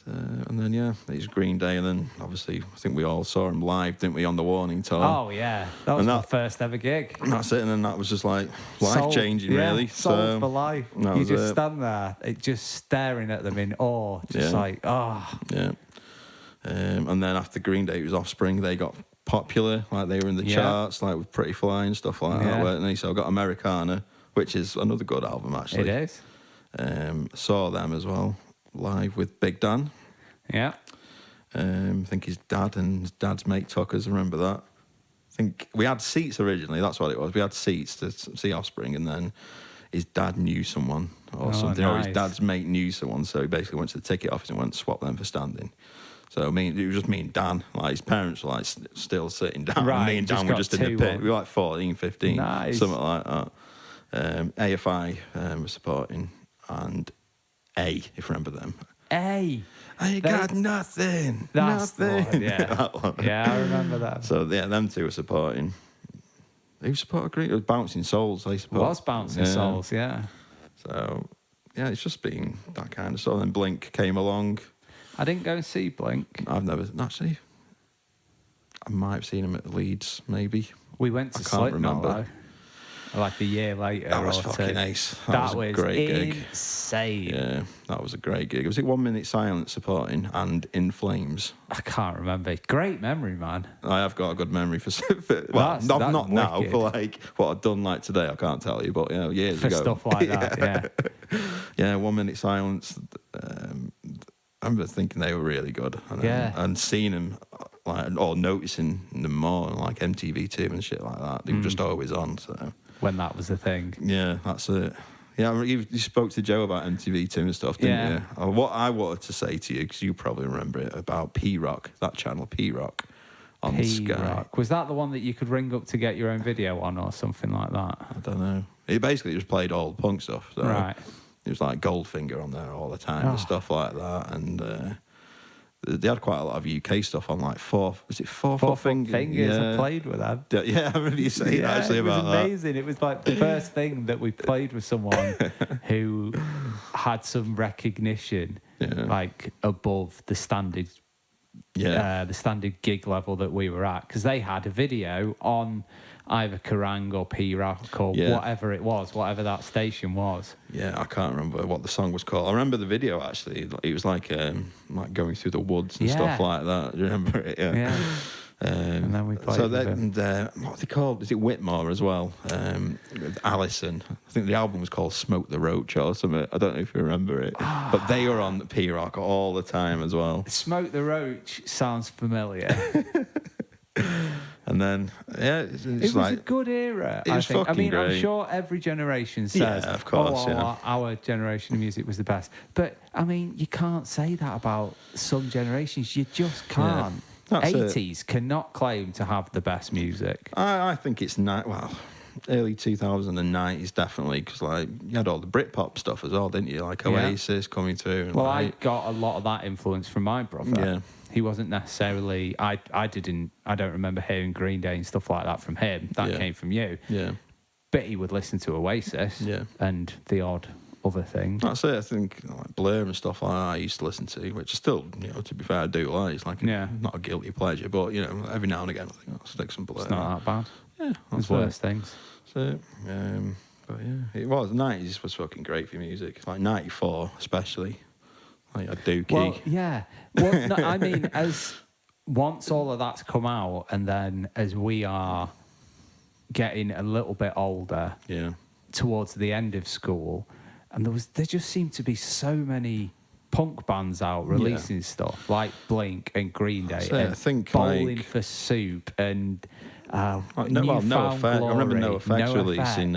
And then these Green Day, and then obviously I think we all saw him live, didn't we, on the Warning tour? Oh yeah, that was my first ever gig. And that's it, and then that was just like life changing, really. Sold for life. You just it. stand there, just staring at them in awe, just like Yeah. And then after Green Day, it was Offspring. They got popular, like they were in the charts, like with Pretty Fly and stuff like that, weren't they? So I got Americana, which is another good album actually. It is. Saw them as well live with Big Dan. Yeah. I think his dad and his dad's mate took us. I remember that. I think we had seats originally. That's what it was. We had seats to see Offspring, and then his dad knew someone or something, or his dad's mate knew someone. So he basically went to the ticket office and went to swap them for standing. So it was just me and Dan. Like his parents were like still sitting down. Right, And me and Dan were just in the pit. We were like 14, 15, something like that. AFI was supporting, and A, if you remember them. A. I got nothing. That's nothing. The one, yeah. That one. Yeah, I remember that. So them two were supporting. Who supported Green? It was Bouncing Souls. They supported. Was Bouncing Souls, yeah. So it's just been that kind of stuff. Then Blink came along. I didn't go and see Blink. I've never actually. I might have seen him at Leeds, maybe. We went to Slipknot though. Like a year later. That was fucking ace. That was a great gig. Insane. Yeah, that was a great gig. Was it 1 Minute Silence supporting and In Flames? I can't remember. Great memory, man. I have got a good memory for well, not wicked. now, for like what I've done like today. I can't tell you, but years for ago. Stuff like that, yeah. Yeah, 1 Minute Silence. I remember thinking they were really good, and seeing them or noticing them more, like MTV2 and shit like that. They were just always on. So when that was the thing. Yeah, that's it. Yeah, you spoke to Joe about MTV2 and stuff, didn't you? What I wanted to say to you, because you probably remember it, about P-Rock, that channel P-Rock. on Sky. P-Rock. Was that the one that you could ring up to get your own video on or something like that? I don't know. It basically just played old punk stuff. So Right. It was like Goldfinger on there all the time and stuff like that. And they had quite a lot of UK stuff on, like Four Fingers? I played with them. Yeah, I remember you saying actually about that. It was amazing. It was like the first thing that we played with someone who had some recognition, like above the standard, the standard gig level that we were at, because they had a video on either Kerrang or P-Rock or whatever it was, whatever that station was. Yeah, I can't remember what the song was called. I remember the video actually. It was like going through the woods and stuff like that. Do you remember it? Yeah. And then we played what are they called? Is it Whitmore as well? With Alison. I think the album was called Smoke the Roach or something. I don't know if you remember it. But they were on the P-Rock all the time as well. Smoke the Roach sounds familiar. And then, it was like a good era. It was fucking great. I'm sure every generation says, of course, our generation of music was the best. But, I mean, you can't say that about some generations. You just can't. Yeah, 80s cannot claim to have the best music. I think it's early 2090s definitely, because like you had all the Britpop stuff as well, didn't you? Like Oasis coming through. And I got a lot of that influence from my brother. Yeah. He wasn't necessarily. I don't remember hearing Green Day and stuff like that from him. That came from you. Yeah. But he would listen to Oasis. Yeah. And the odd other thing. That's it. I think like Blur and stuff like that I used to listen to, which still, to be fair, I do like. It's like not a guilty pleasure, but every now and again I think I'll stick some Blur. It's not that bad. Yeah, there's worse things. So, but yeah, it was. 90s was fucking great for music. Like 94 especially. Like a Dookie. Well, yeah. Well, no, I mean, as once all of that's come out, and then as we are getting a little bit older, towards the end of school, and there just seemed to be so many punk bands out releasing stuff like Blink and Green Day, and I think Bowling for Soup and. No Effect. I remember No Effect's releasing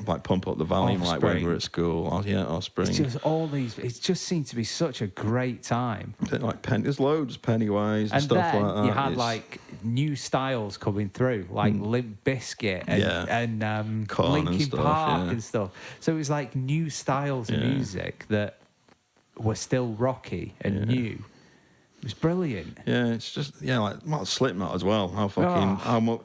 like Pump Up the Volume, Offspring. like when we were at school. Offspring. It's just all these. It just seemed to be such a great time. Like there's loads, Pennywise and stuff then like that. You had like new styles coming through, like Limp Bizkit and Linkin Park and stuff. So it was like new styles of music that were still rocky and new. It was brilliant. Yeah, it's just like Slipknot as well. How fucking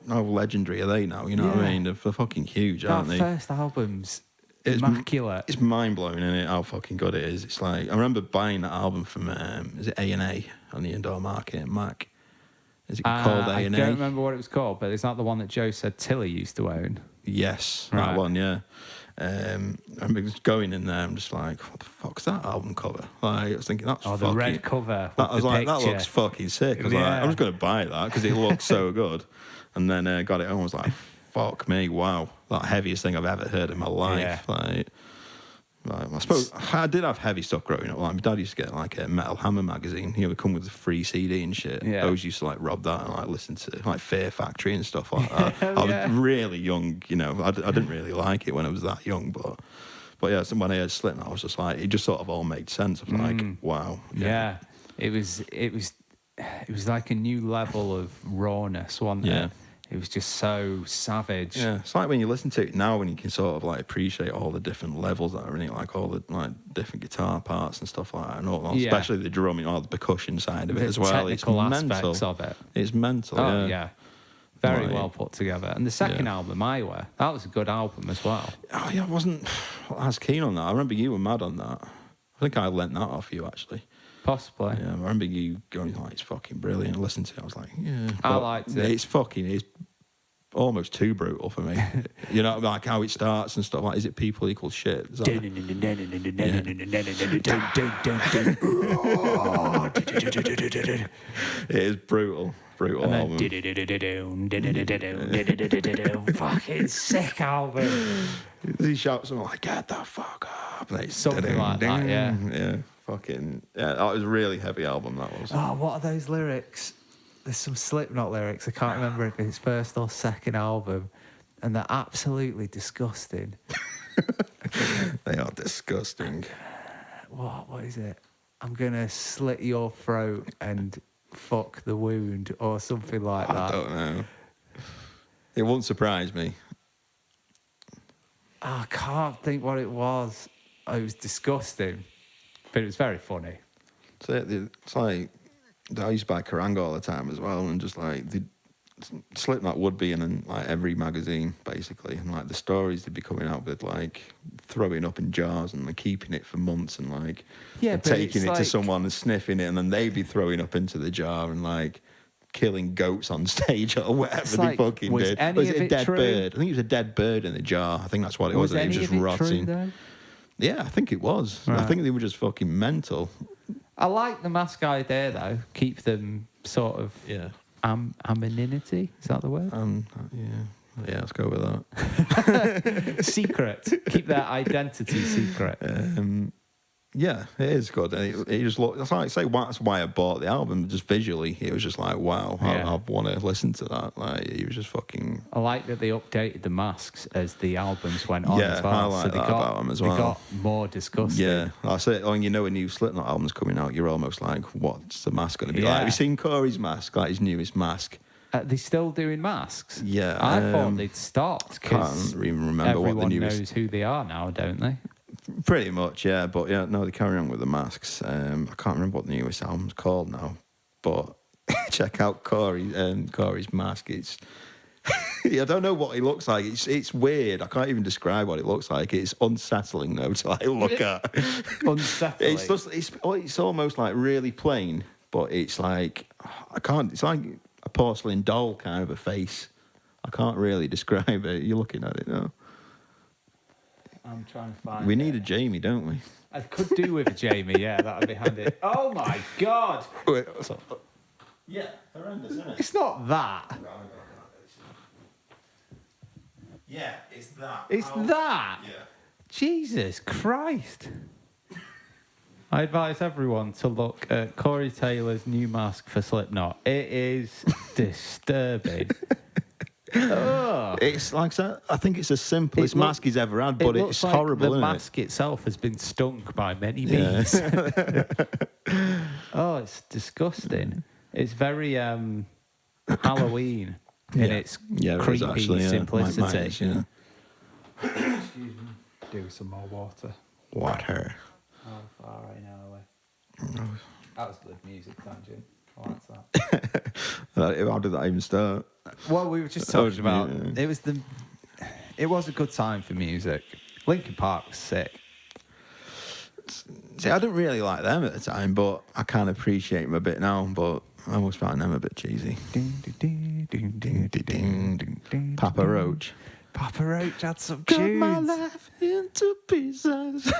how legendary are they now? You know what I mean? They're fucking huge, aren't they? That first album's immaculate. It's mind blowing, isn't it? How fucking good it is. It's like I remember buying that album from is it A&A on the indoor market in Mac? Is it called A&A? I don't remember what it was called, but it's not the one that Joe said Tilly used to own. Yes, that one. Yeah. I remember just going in there. I'm just like, what the fuck's that album cover? Like, I was thinking that's the red cover. I was like, that looks fucking sick. I was like, I'm just going to buy that because it looks so good. And then got it home. I was like, fuck me, wow, that heaviest thing I've ever heard in my life. Yeah. Like, I suppose I did have heavy stuff growing up. Like my dad used to get like a Metal Hammer magazine. He would come with a free CD and shit. Yeah. I always used to like rob that and like listen to like Fear Factory and stuff like that. I was really young, I didn't really like it when I was that young, but yeah. So when I heard Slipknot, I was just like, it just sort of all made sense. I was like, wow. Yeah. It was like a new level of rawness, wasn't it? It was just so savage. Yeah, it's like when you listen to it now, when you can sort of like appreciate all the different levels that are in it, like all the like different guitar parts and stuff like that, and all, especially the drumming, all the percussion side of it as well. It's aspects of it. It's mental. Oh yeah. Very well put together. And the second album, Iowa, that was a good album as well. Oh yeah, I wasn't as keen on that. I remember you were mad on that. I think I lent that off you actually. Possibly. Yeah, I remember you going like, it's fucking brilliant. Listen to it. I was like, yeah. I liked it. It's almost too brutal for me. Like how it starts and stuff. Like, is it people equal shit? It is brutal. Brutal album. Fucking sick album. He shouts something like, get the fuck up. Something like that, yeah. Yeah. Fucking that was a really heavy album, that was. Oh, what are those lyrics? There's some Slipknot lyrics. I can't remember if it's first or second album, and they're absolutely disgusting. They are disgusting. What is it? I'm gonna slit your throat and fuck the wound or something like that. I don't know. It won't surprise me. I can't think what it was. It was disgusting, but it was very funny. It's like I used to buy Kerrang all the time as well, and just like Slipknot would be in like every magazine basically, and like the stories they'd be coming out with, like throwing up in jars and like keeping it for months, and like taking it to someone and sniffing it, and then they'd be throwing up into the jar and like killing goats on stage or whatever they fucking did. Was it a dead bird? I think it was a dead bird in the jar. I think that's what it was. It was just rotting. Yeah, I think it was. Right. I think they were just fucking mental. I like the mask idea though. Keep them sort of anonymity. Is that the word? Yeah, let's go with that. Secret. Keep their identity secret. Yeah, it is good. It just that's why I bought the album. Just visually, it was just like, wow, I want to listen to that. Like, it was just fucking. I like that they updated the masks as the albums went on as well. I like that about them as well. They got more disgusting. Yeah, that's it. When you know a new Slipknot album's coming out, you're almost like, what's the mask going to be like? Have you seen Corey's mask, like his newest mask? Are they still doing masks? Yeah. I thought they'd stopped. Can't even remember what the newest. Everyone knows who they are now, don't they? Pretty much, yeah. But yeah, no, they carry on with the masks. I can't remember what the newest album's called now. But check out Corey's mask. It's I don't know what he looks like. It's weird. I can't even describe what it looks like. It's unsettling though to like look at. Unsettling. It's almost like really plain, but it's like it's like a porcelain doll kind of a face. I can't really describe it. You're looking at it now. I'm trying to find. We need a Jamie, don't we? I could do with a Jamie, yeah, that'd be handy. Oh my god! Wait, what's up? Yeah, horrendous, isn't it? It's not that. Yeah, it's that. It's that? Yeah. Jesus Christ. I advise everyone to look at Corey Taylor's new mask for Slipknot. It is disturbing. It's like I think it's the simplest mask he's ever had, but it's like horrible. The mask itself has been stung by many bees. Oh, it's disgusting. It's very Halloween in its creepy simplicity. Excuse me. Do some more water. Water. How far right now away? That was good music tangent. I like that. How did that even start? Well, we were just talking about it was a good time for music. Linkin Park was sick. See, I didn't really like them at the time, but I kind of appreciate them a bit now. But I always find them a bit cheesy. Papa Roach. Papa Roach had some Cut tunes. my life into pieces.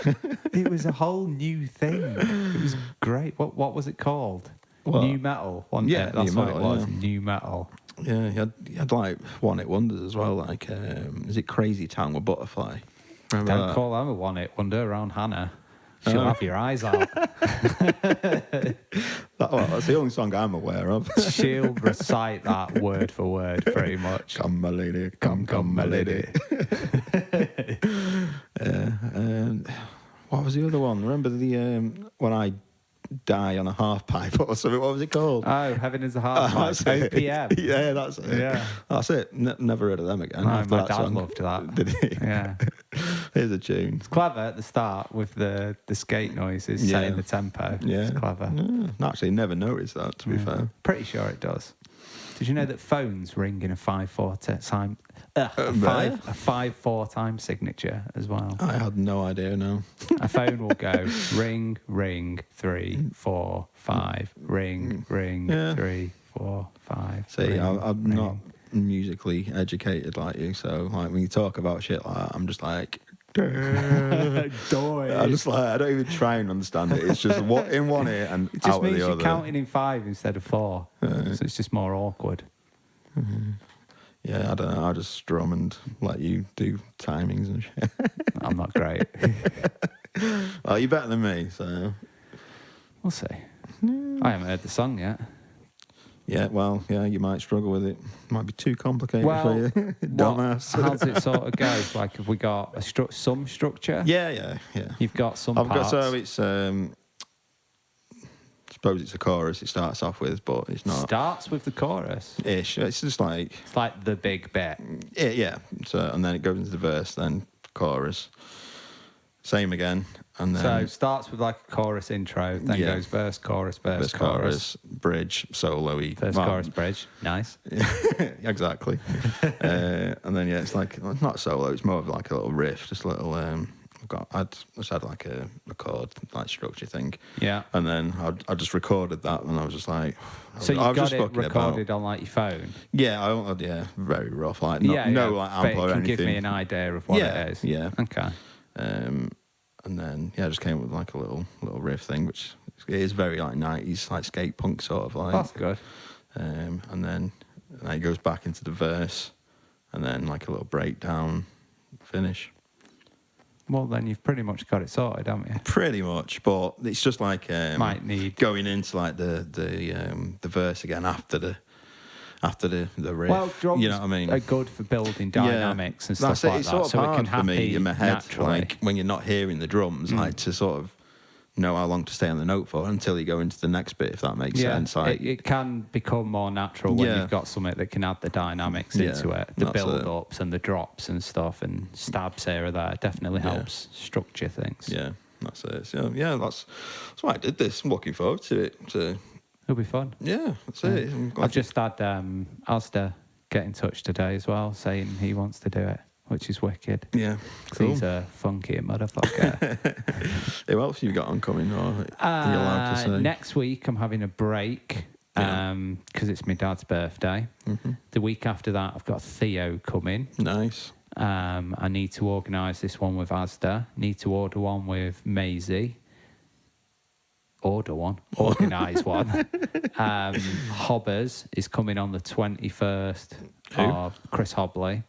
It was a whole new thing. It was great. What was it called? What? New metal. Yeah, that's new what metal, it was. yeah. New metal. Yeah, he had like one-hit wonders as well. Like, is it Crazy Town with Butterfly? Remember Don't that? call them a one-hit wonder around Hannah. She'll have your eyes out. That's the only song I'm aware of. She'll recite that word for word, pretty much. Come, my lady, come, my lady. What was the other one? Remember the when I die on a half pipe or something? What was it called? Oh, Heaven is a Half Pipe. OPM. Yeah, that's it. Yeah. That's it. Never heard of them again. No, after my that dad song. loved that. Did he? Yeah. Here's a tune. It's clever at the start with the skate noises, setting the tempo. Yeah. It's clever. Yeah. Actually, never noticed that, to be fair. Pretty sure it does. Did you know that phones ring in a 5/4 time? A 5/4 time signature as well. I had no idea. No. A phone will go ring, ring, 3, 4, 5, ring, 3, 4, 5. See, I'm not musically educated like you, so like when you talk about shit like that, I'm just like. I don't even try and understand it. It's just what in one ear and it just out of means the you're other. counting in 5 instead of 4, so it's just more awkward. Yeah, I don't know. I just strum and let you do timings and shit. I'm not great. Well, you're better than me, so We'll see. I haven't heard the song yet. yeah. Well, yeah, you might struggle with it. Might be too complicated Well, for you. Dumbass. How does it sort of go? Like, have we got some structure? Yeah. You've got some I've parts. got so it's suppose it's a chorus it starts off with, but it's not. Starts with the chorus. Ish. It's just like... It's like the big bit. Yeah. So, and then it goes into the verse, then chorus. Same again. And then... So starts with like a chorus intro, then goes verse, chorus, chorus. Bridge, solo-y. Verse, chorus, bridge. Nice. Exactly. And then, it's like, well, not solo, it's more of like a little riff, just a little... I just had like a chord like structure thing. Yeah. And then I just recorded that, and I was just like... So you got it recorded on like your phone? Yeah, very rough. Like, no like amp or anything. But it can give me an idea of what it is. Yeah. Okay. And then, I just came up with like a little riff thing, which is very like 90s, like skate punk sort of like. That's good. And then it goes back into the verse, and then like a little breakdown finish. Well, then you've pretty much got it sorted, haven't you? Pretty much, but it's just like might need going into like the verse again after the riff. Well, drums you know what I mean? are good for building dynamics and that's stuff like it's that. Sort of so hard it can for me in my head, naturally. like when you're not hearing the drums, like to sort of know how long to stay on the note for until you go into the next bit, if that makes sense. Like, it can become more natural when you've got something that can add the dynamics into it, the build-ups and the drops and stuff, and stabs here or there. It definitely helps structure things. Yeah, that's it. So, that's why I did this. I'm looking forward to it. So, it'll be fun. Yeah, that's it. I've just had Asda get in touch today as well, saying he wants to do it, which is wicked. Yeah, cool. He's a funky motherfucker. Who else you got on coming? Or are you allowed to say? Next week I'm having a break because it's my dad's birthday. Mm-hmm. The week after that I've got Theo coming. Nice. I need to organise this one with Asda. Need to order one with Maisie. Organise one. Hobbers is coming on the 21st of Chris Hobley.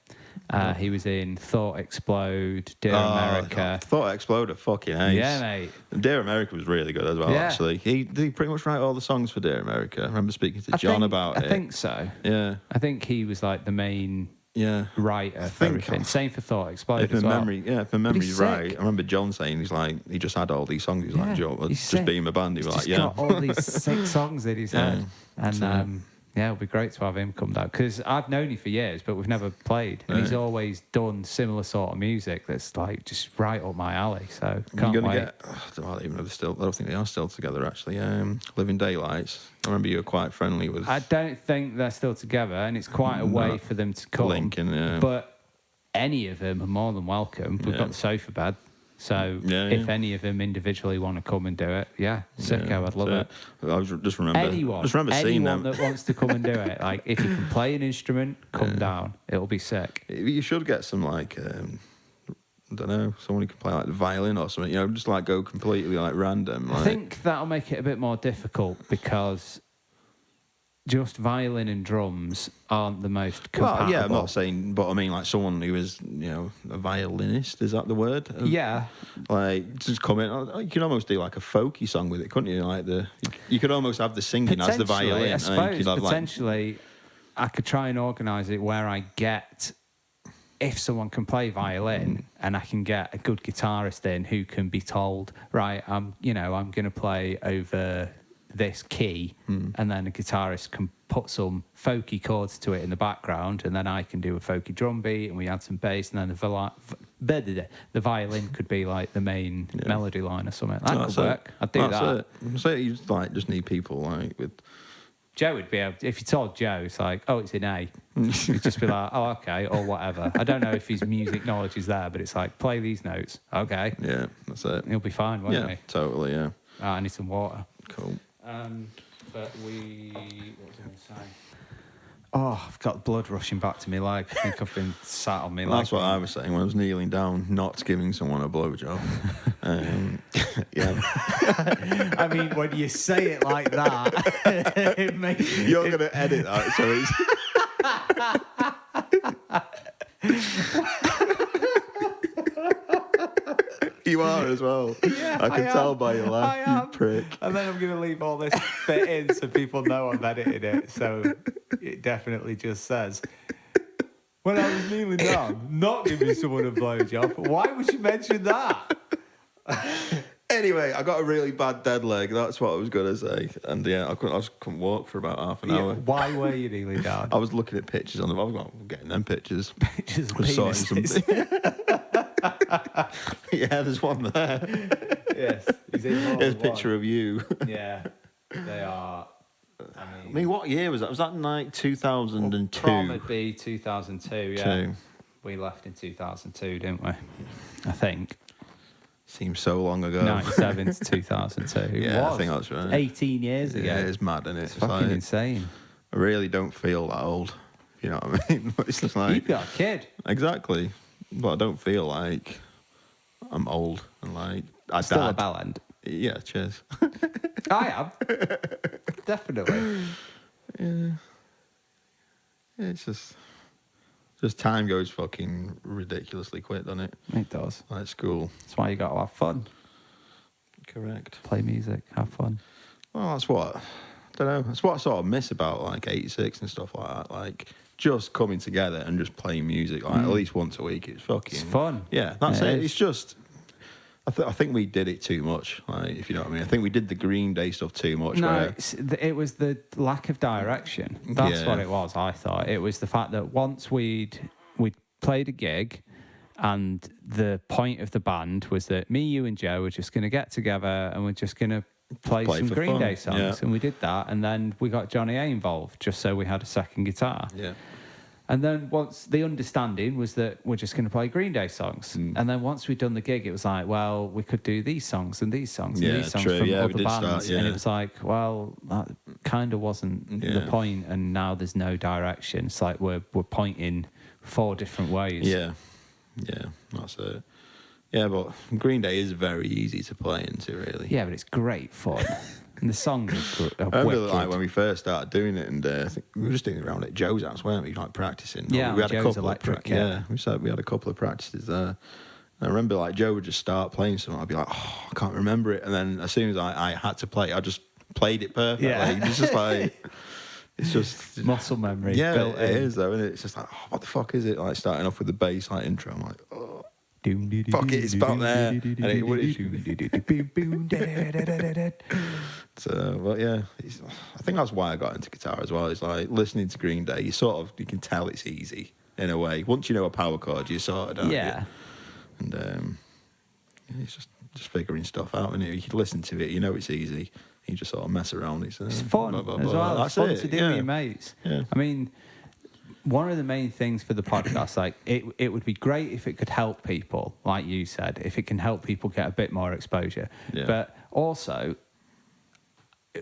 He was in Thought Explode, Dear America. Thought Explode are fucking ace. Yeah, mate. Dear America was really good as well, actually. Did he pretty much write all the songs for Dear America? I remember speaking to John about it. I think so. Yeah. I think he was like the main writer for everything. Same for Thought Explode as well. If my memory's right, I remember John saying he just had all these songs. He's like, Joe, just be in my band. He was like, got all these 6 songs in his head. And it'll be great to have him come down, because I've known him for years, but we've never played. And he's always done similar sort of music that's like just right up my alley. So can't wait. I don't even know I don't think they are still together actually. Living Daylights. I remember you were quite friendly with. I don't think they're still together, and it's quite a way for them to come. Lincoln, But any of them are more than welcome. We've got the sofa bed. So if any of them individually want to come and do it, sicko, I'd love it. I just remember seeing them. That wants to come and do it. Like, if you can play an instrument, come down. It'll be sick. You should get some like I don't know, someone who can play like the violin or something. Just like go completely like random. I think that'll make it a bit more difficult, because just violin and drums aren't the most compatible. Well, yeah, I'm not saying, but I mean like someone who is, a violinist, is that the word? Yeah. Like, just come in, you could almost do like a folky song with it, couldn't you? Like you could almost have the singing as the violin. I suppose, potentially, I could try and organise it where I get, if someone can play violin and I can get a good guitarist in who can be told, right, I'm going to play over this key, and then a guitarist can put some folky chords to it in the background, and then I can do a folky drum beat, and we add some bass, and then the violin could be like the main melody line or something. That could work. I'd do that. So you just need people like with. Joe would be able to, if you told Joe, it's like, oh, it's in A. He'd just be like, oh, okay, or whatever. I don't know if his music knowledge is there, but it's like, play these notes. Okay. Yeah, that's it. He'll be fine, won't he? Yeah, totally, yeah. I need some water. Cool. But what was I going to say? Oh, I've got blood rushing back to my leg. I think I've been sat on my leg. That's what I was saying when I was kneeling down, not giving someone a blowjob. Yeah. I mean, when you say it like that, it makes... You're going to edit that, so it's... You are as well. Yeah, I can tell by your laugh, you prick. And then I'm going to leave all this bit in so people know I'm editing it. So it definitely just says, when I was kneeling down, not giving someone a blowjob. Why would you mention that? Anyway, I got a really bad dead leg. That's what I was going to say. And yeah, I couldn't walk for about half an hour. Why were you kneeling down? I was looking at pictures on them. I was like, getting them pictures. Pictures of I was sorting penises. Yeah, there's one there. Yes. There's a picture of you. Yeah. They are. I mean, what year was that? Was that like 2002? Prom would be 2002, yeah. Two. We left in 2002, didn't we? I think. Seems so long ago. 97 to 2002. Yeah, I think that's right. 18 years ago. Yeah, it's mad, isn't it? It's fucking insane. I really don't feel that old. You know what I mean? It's just like... You've got a kid. Exactly. But I don't feel like I'm old and like... Still a bell end. Yeah, cheers. I am. Definitely. Yeah. It's just time goes fucking ridiculously quick, doesn't it? It does. Like school. That's why you got to have fun. Correct. Play music, have fun. Well, that's what... I don't know. That's what I sort of miss about like 86 and stuff like that. Like just coming together and just playing music like at least once a week. It's fucking... It's fun. Yeah, that's it. It's just... I think we did it too much, like, if you know what I mean. I think we did the Green Day stuff too much. No, it was the lack of direction. That's what it was, I thought. It was the fact that once we'd played a gig and the point of the band was that me, you and Joe were just going to get together and we're just going to play some Green fun. Day songs. Yeah. And we did that. And then we got Johnny A involved just so we had a second guitar. Yeah. And then once the understanding was that we're just going to play Green Day songs. And then once we'd done the gig, it was like, well, we could do these songs and these songs and these songs from other bands. And it was like, well, that kind of wasn't the point. And now there's no direction. It's like we're pointing 4 different ways. Yeah. Yeah, that's it. Yeah, but Green Day is very easy to play into, really. Yeah, but it's great fun. And the songs are I remember wicked. like when we first started doing it, and I think we were just doing it around at Joe's house, weren't we? Like practicing. Yeah, we had Joe's a couple electric. we had a couple of practices there. And I remember like Joe would just start playing something. I'd be like, oh, I can't remember it. And then as soon as I had to play, I just played it perfectly. Yeah. It's just like it's just muscle memory. Yeah, built it in. is though. And it's just like, oh, what the fuck is it? Like starting off with the bass like intro. I'm like, oh. Fuck it, it's about there. And so, but yeah, I think that's why I got into guitar as well. It's like listening to Green Day. You can tell it's easy in a way. Once you know a power chord, you sort of Yeah. And it's just figuring stuff out. And you can listen to it, you know it's easy. You just sort of mess around. It's fun as well. It's fun to do with your mates. Yeah. I mean, one of the main things for the podcast, like it would be great if it could help people, like you said, if it can help people get a bit more exposure. Yeah. But also,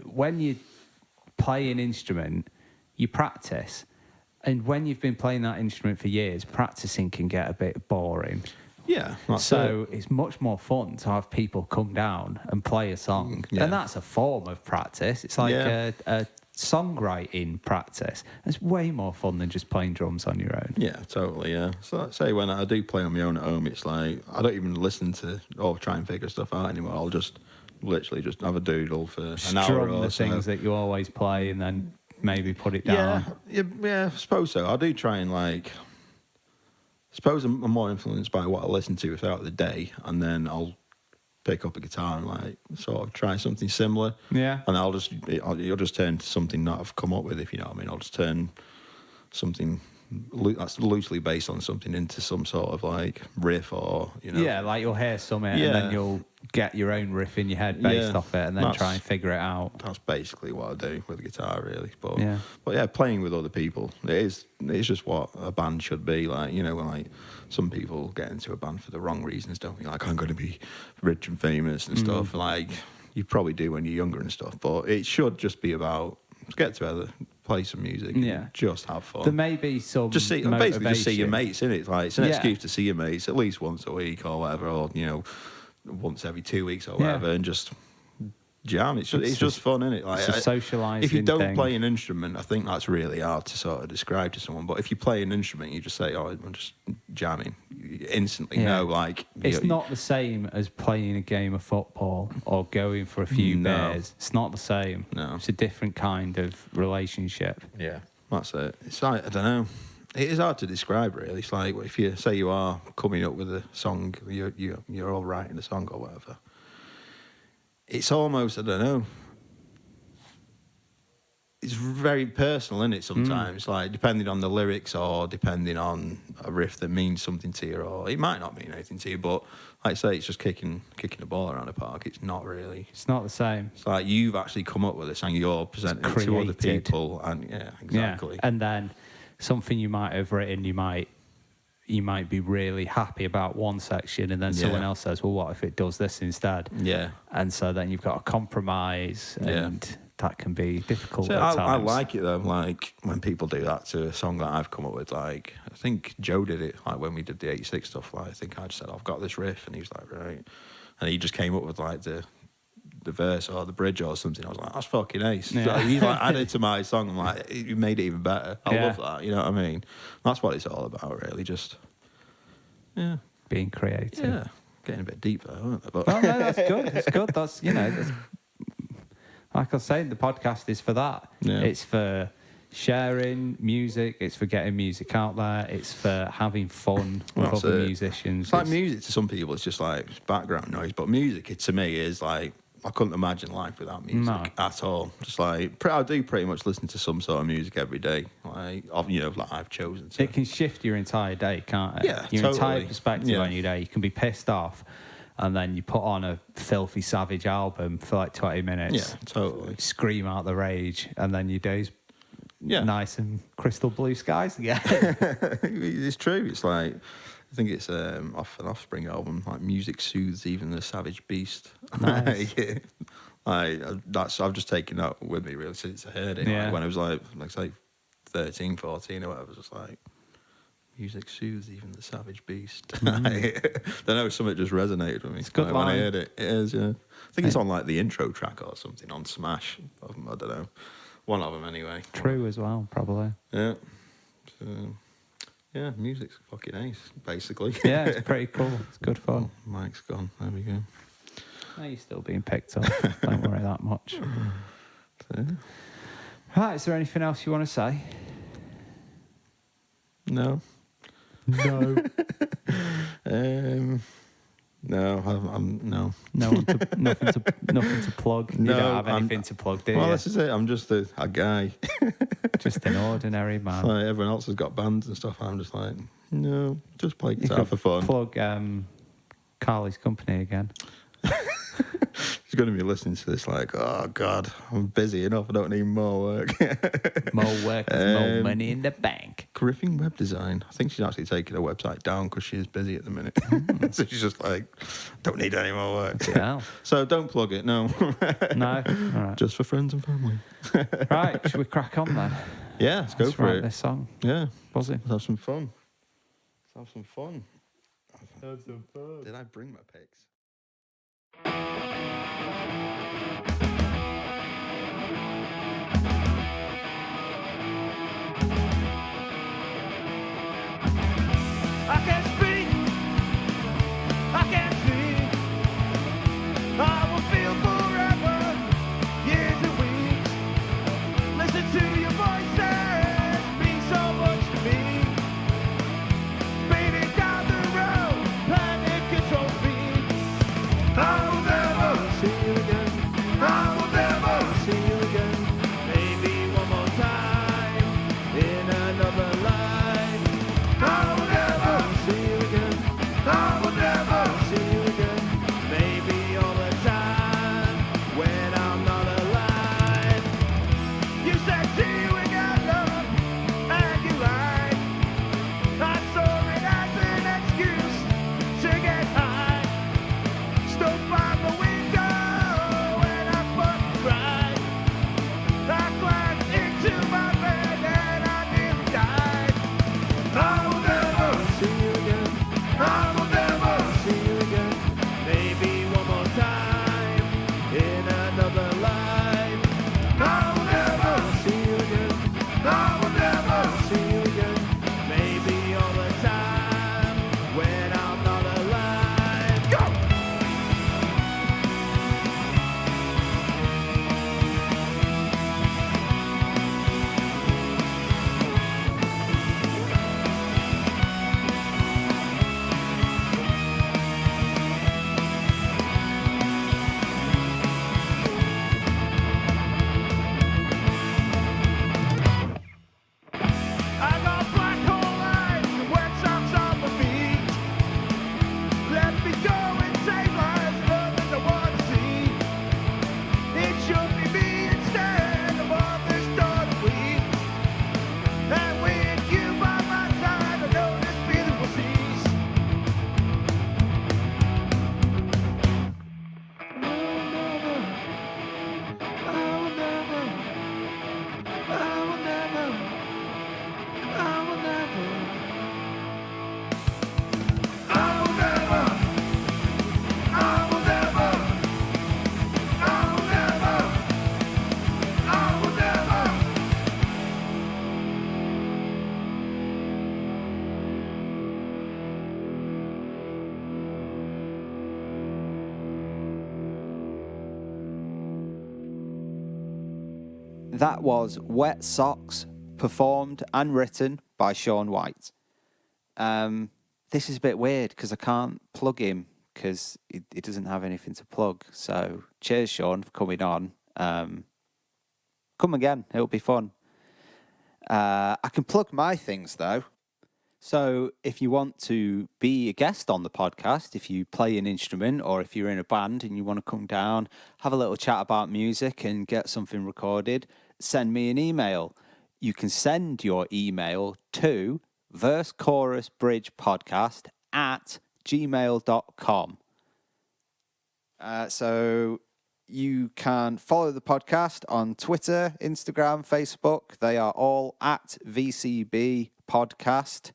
when you play an instrument, you practice. And when you've been playing that instrument for years, practicing can get a bit boring. Yeah. So it's much more fun to have people come down and play a song. Yeah. And that's a form of practice. It's like a songwriting practice. It's way more fun than just playing drums on your own. Yeah, totally, yeah. So I'd say when I do play on my own at home, it's like I don't even listen to or try and figure stuff out anymore. I'll just literally just have a doodle for an hour or the so. things that you always play and then maybe put it down. Yeah, I suppose so. I do try and like... I suppose I'm more influenced by what I listen to throughout the day, and then I'll pick up a guitar and like sort of try something similar. Yeah. And you'll just turn to something that I've come up with, if you know what I mean. I'll just turn something that's loosely based on something into some sort of like riff or, you know. Yeah, like you'll hear something and then you'll get your own riff in your head based off it and then try and figure it out. That's basically what I do with the guitar, really. But playing with other people, it's just what a band should be. Like, you know, when like some people get into a band for the wrong reasons, don't they? Like, I'm going to be rich and famous and stuff. Like, you probably do when you're younger and stuff. But it should just be about get together, play some music, and just have fun. There may be some just see your mates, innit? It's like it's an excuse to see your mates at least once a week or whatever, or you know, once every 2 weeks or whatever, and just jam. It's just fun, isn't it? Like, it's a socialising if you don't thing. play an instrument, I think that's really hard to sort of describe to someone. But if you play an instrument, you just say, "Oh, I'm just jamming." You instantly know, like it's not the same as playing a game of football or going for a few beers. It's not the same. No, it's a different kind of relationship. Yeah, that's it. It's like I don't know. It is hard to describe, really. It's like if you say you are coming up with a song, you're all writing a song or whatever. it's almost, I don't know. It's very personal, isn't it? Sometimes, like depending on the lyrics or depending on a riff that means something to you, or it might not mean anything to you. But like I say, it's just kicking the ball around the park. It's not really. It's not the same. It's like you've actually come up with this and you're presenting it to other people, and yeah, exactly. Yeah. And then something you might have written, you might be really happy about one section, and then someone else says, "Well, what if it does this instead?" Yeah. And so then you've got a compromise, and that can be difficult at times. I like it though, like when people do that to a song that I've come up with. Like I think Joe did it, like when we did the 86 stuff. Like I think I just said, "I've got this riff," and he was like, "Right," and he just came up with like the verse or the bridge or something. I was like, "That's fucking ace." Yeah. So he's like added to my song. I'm like, "You made it even better." I love that. You know what I mean? That's what it's all about, really. Just being creative. Yeah, getting a bit deep there, aren't they? But Well, no, that's good. It's good. That's that's, like I was saying, the podcast is for that. Yeah. It's for sharing music. It's for getting music out there. It's for having fun with other musicians. It's like music to some people. It's just like background noise, but music to me is like I couldn't imagine life without music at all. Just like I do pretty much listen to some sort of music every day. Like like I've chosen to. It can shift your entire day, can't it? Yeah, your totally. entire perspective on your day. You can be pissed off, and then you put on a filthy savage album for like 20 minutes. Yeah, totally. Scream out the rage, and then your day's nice and crystal blue skies again. It's true. It's like I think it's off an Offspring album. Like music soothes even the savage beast. Nice. I've just taken that with me really since I heard it. Yeah. Like when I was like say 13, 14 or whatever. I was just like. Music soothes even the savage beast. I don't know, something just resonated with me. It's a good when line. I heard it. It is, yeah. I think it's on like the intro track or something on Smash. I don't know. One of them anyway. True as well, probably. Yeah. So, yeah, music's fucking ace, basically. Yeah, it's pretty cool. It's good fun. Oh, mic's gone. There we go. No, you're still being picked up. Don't worry that much. So, Right, is there anything else you want to say? no. No. No, I'm no. Nothing to plug. You No, don't have anything to plug, do Well, you? this is it. I'm just a guy. Just an ordinary man. Like everyone else has got bands and stuff. I'm just like, no, just play guitar for fun. Plug Carly's company again. He's going to be listening to this like, oh, God, I'm busy enough. I don't need more work. More work is more money in the bank. Griffin Web Design. I think she's actually taking her website down because she's busy at the minute. So she's just like, don't need any more work. Yeah. So don't plug it, no. No? All right. Just for friends and family. Right, should we crack on then? Yeah, let's go Let's for write it. this song. Yeah. Buzzing. Let's have some fun. Did I bring my picks? I can't speak, I can't see. I will feel forever, years and weeks. Listen to your voices, mean so much to me. Speeding down the road, planet controls me. I will never see you again. That was Wet Socks, performed and written by Sean White. This is a bit weird because I can't plug him because he doesn't have anything to plug. So cheers, Sean, for coming on. Come again, it'll be fun. I can plug my things though. So if you want to be a guest on the podcast, if you play an instrument or if you're in a band and you want to come down, have a little chat about music and get something recorded, send me an email. You can send your email to versechorusbridgepodcast@gmail.com. So you can follow the podcast on Twitter, Instagram, Facebook. They are all at VCB Podcast.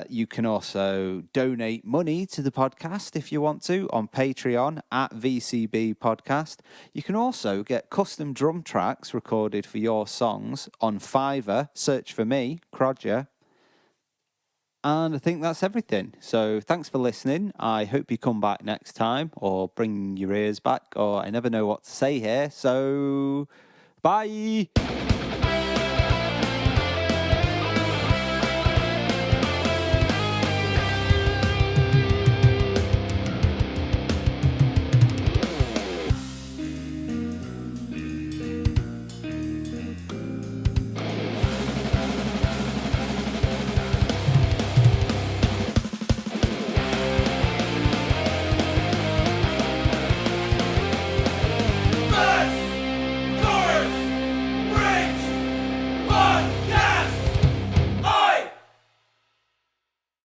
You can also donate money to the podcast if you want to on Patreon at VCB Podcast. You can also get custom drum tracks recorded for your songs on Fiverr. Search for me, Crodger. And I think that's everything. So thanks for listening. I hope you come back next time or bring your ears back, or I never know what to say here. So bye.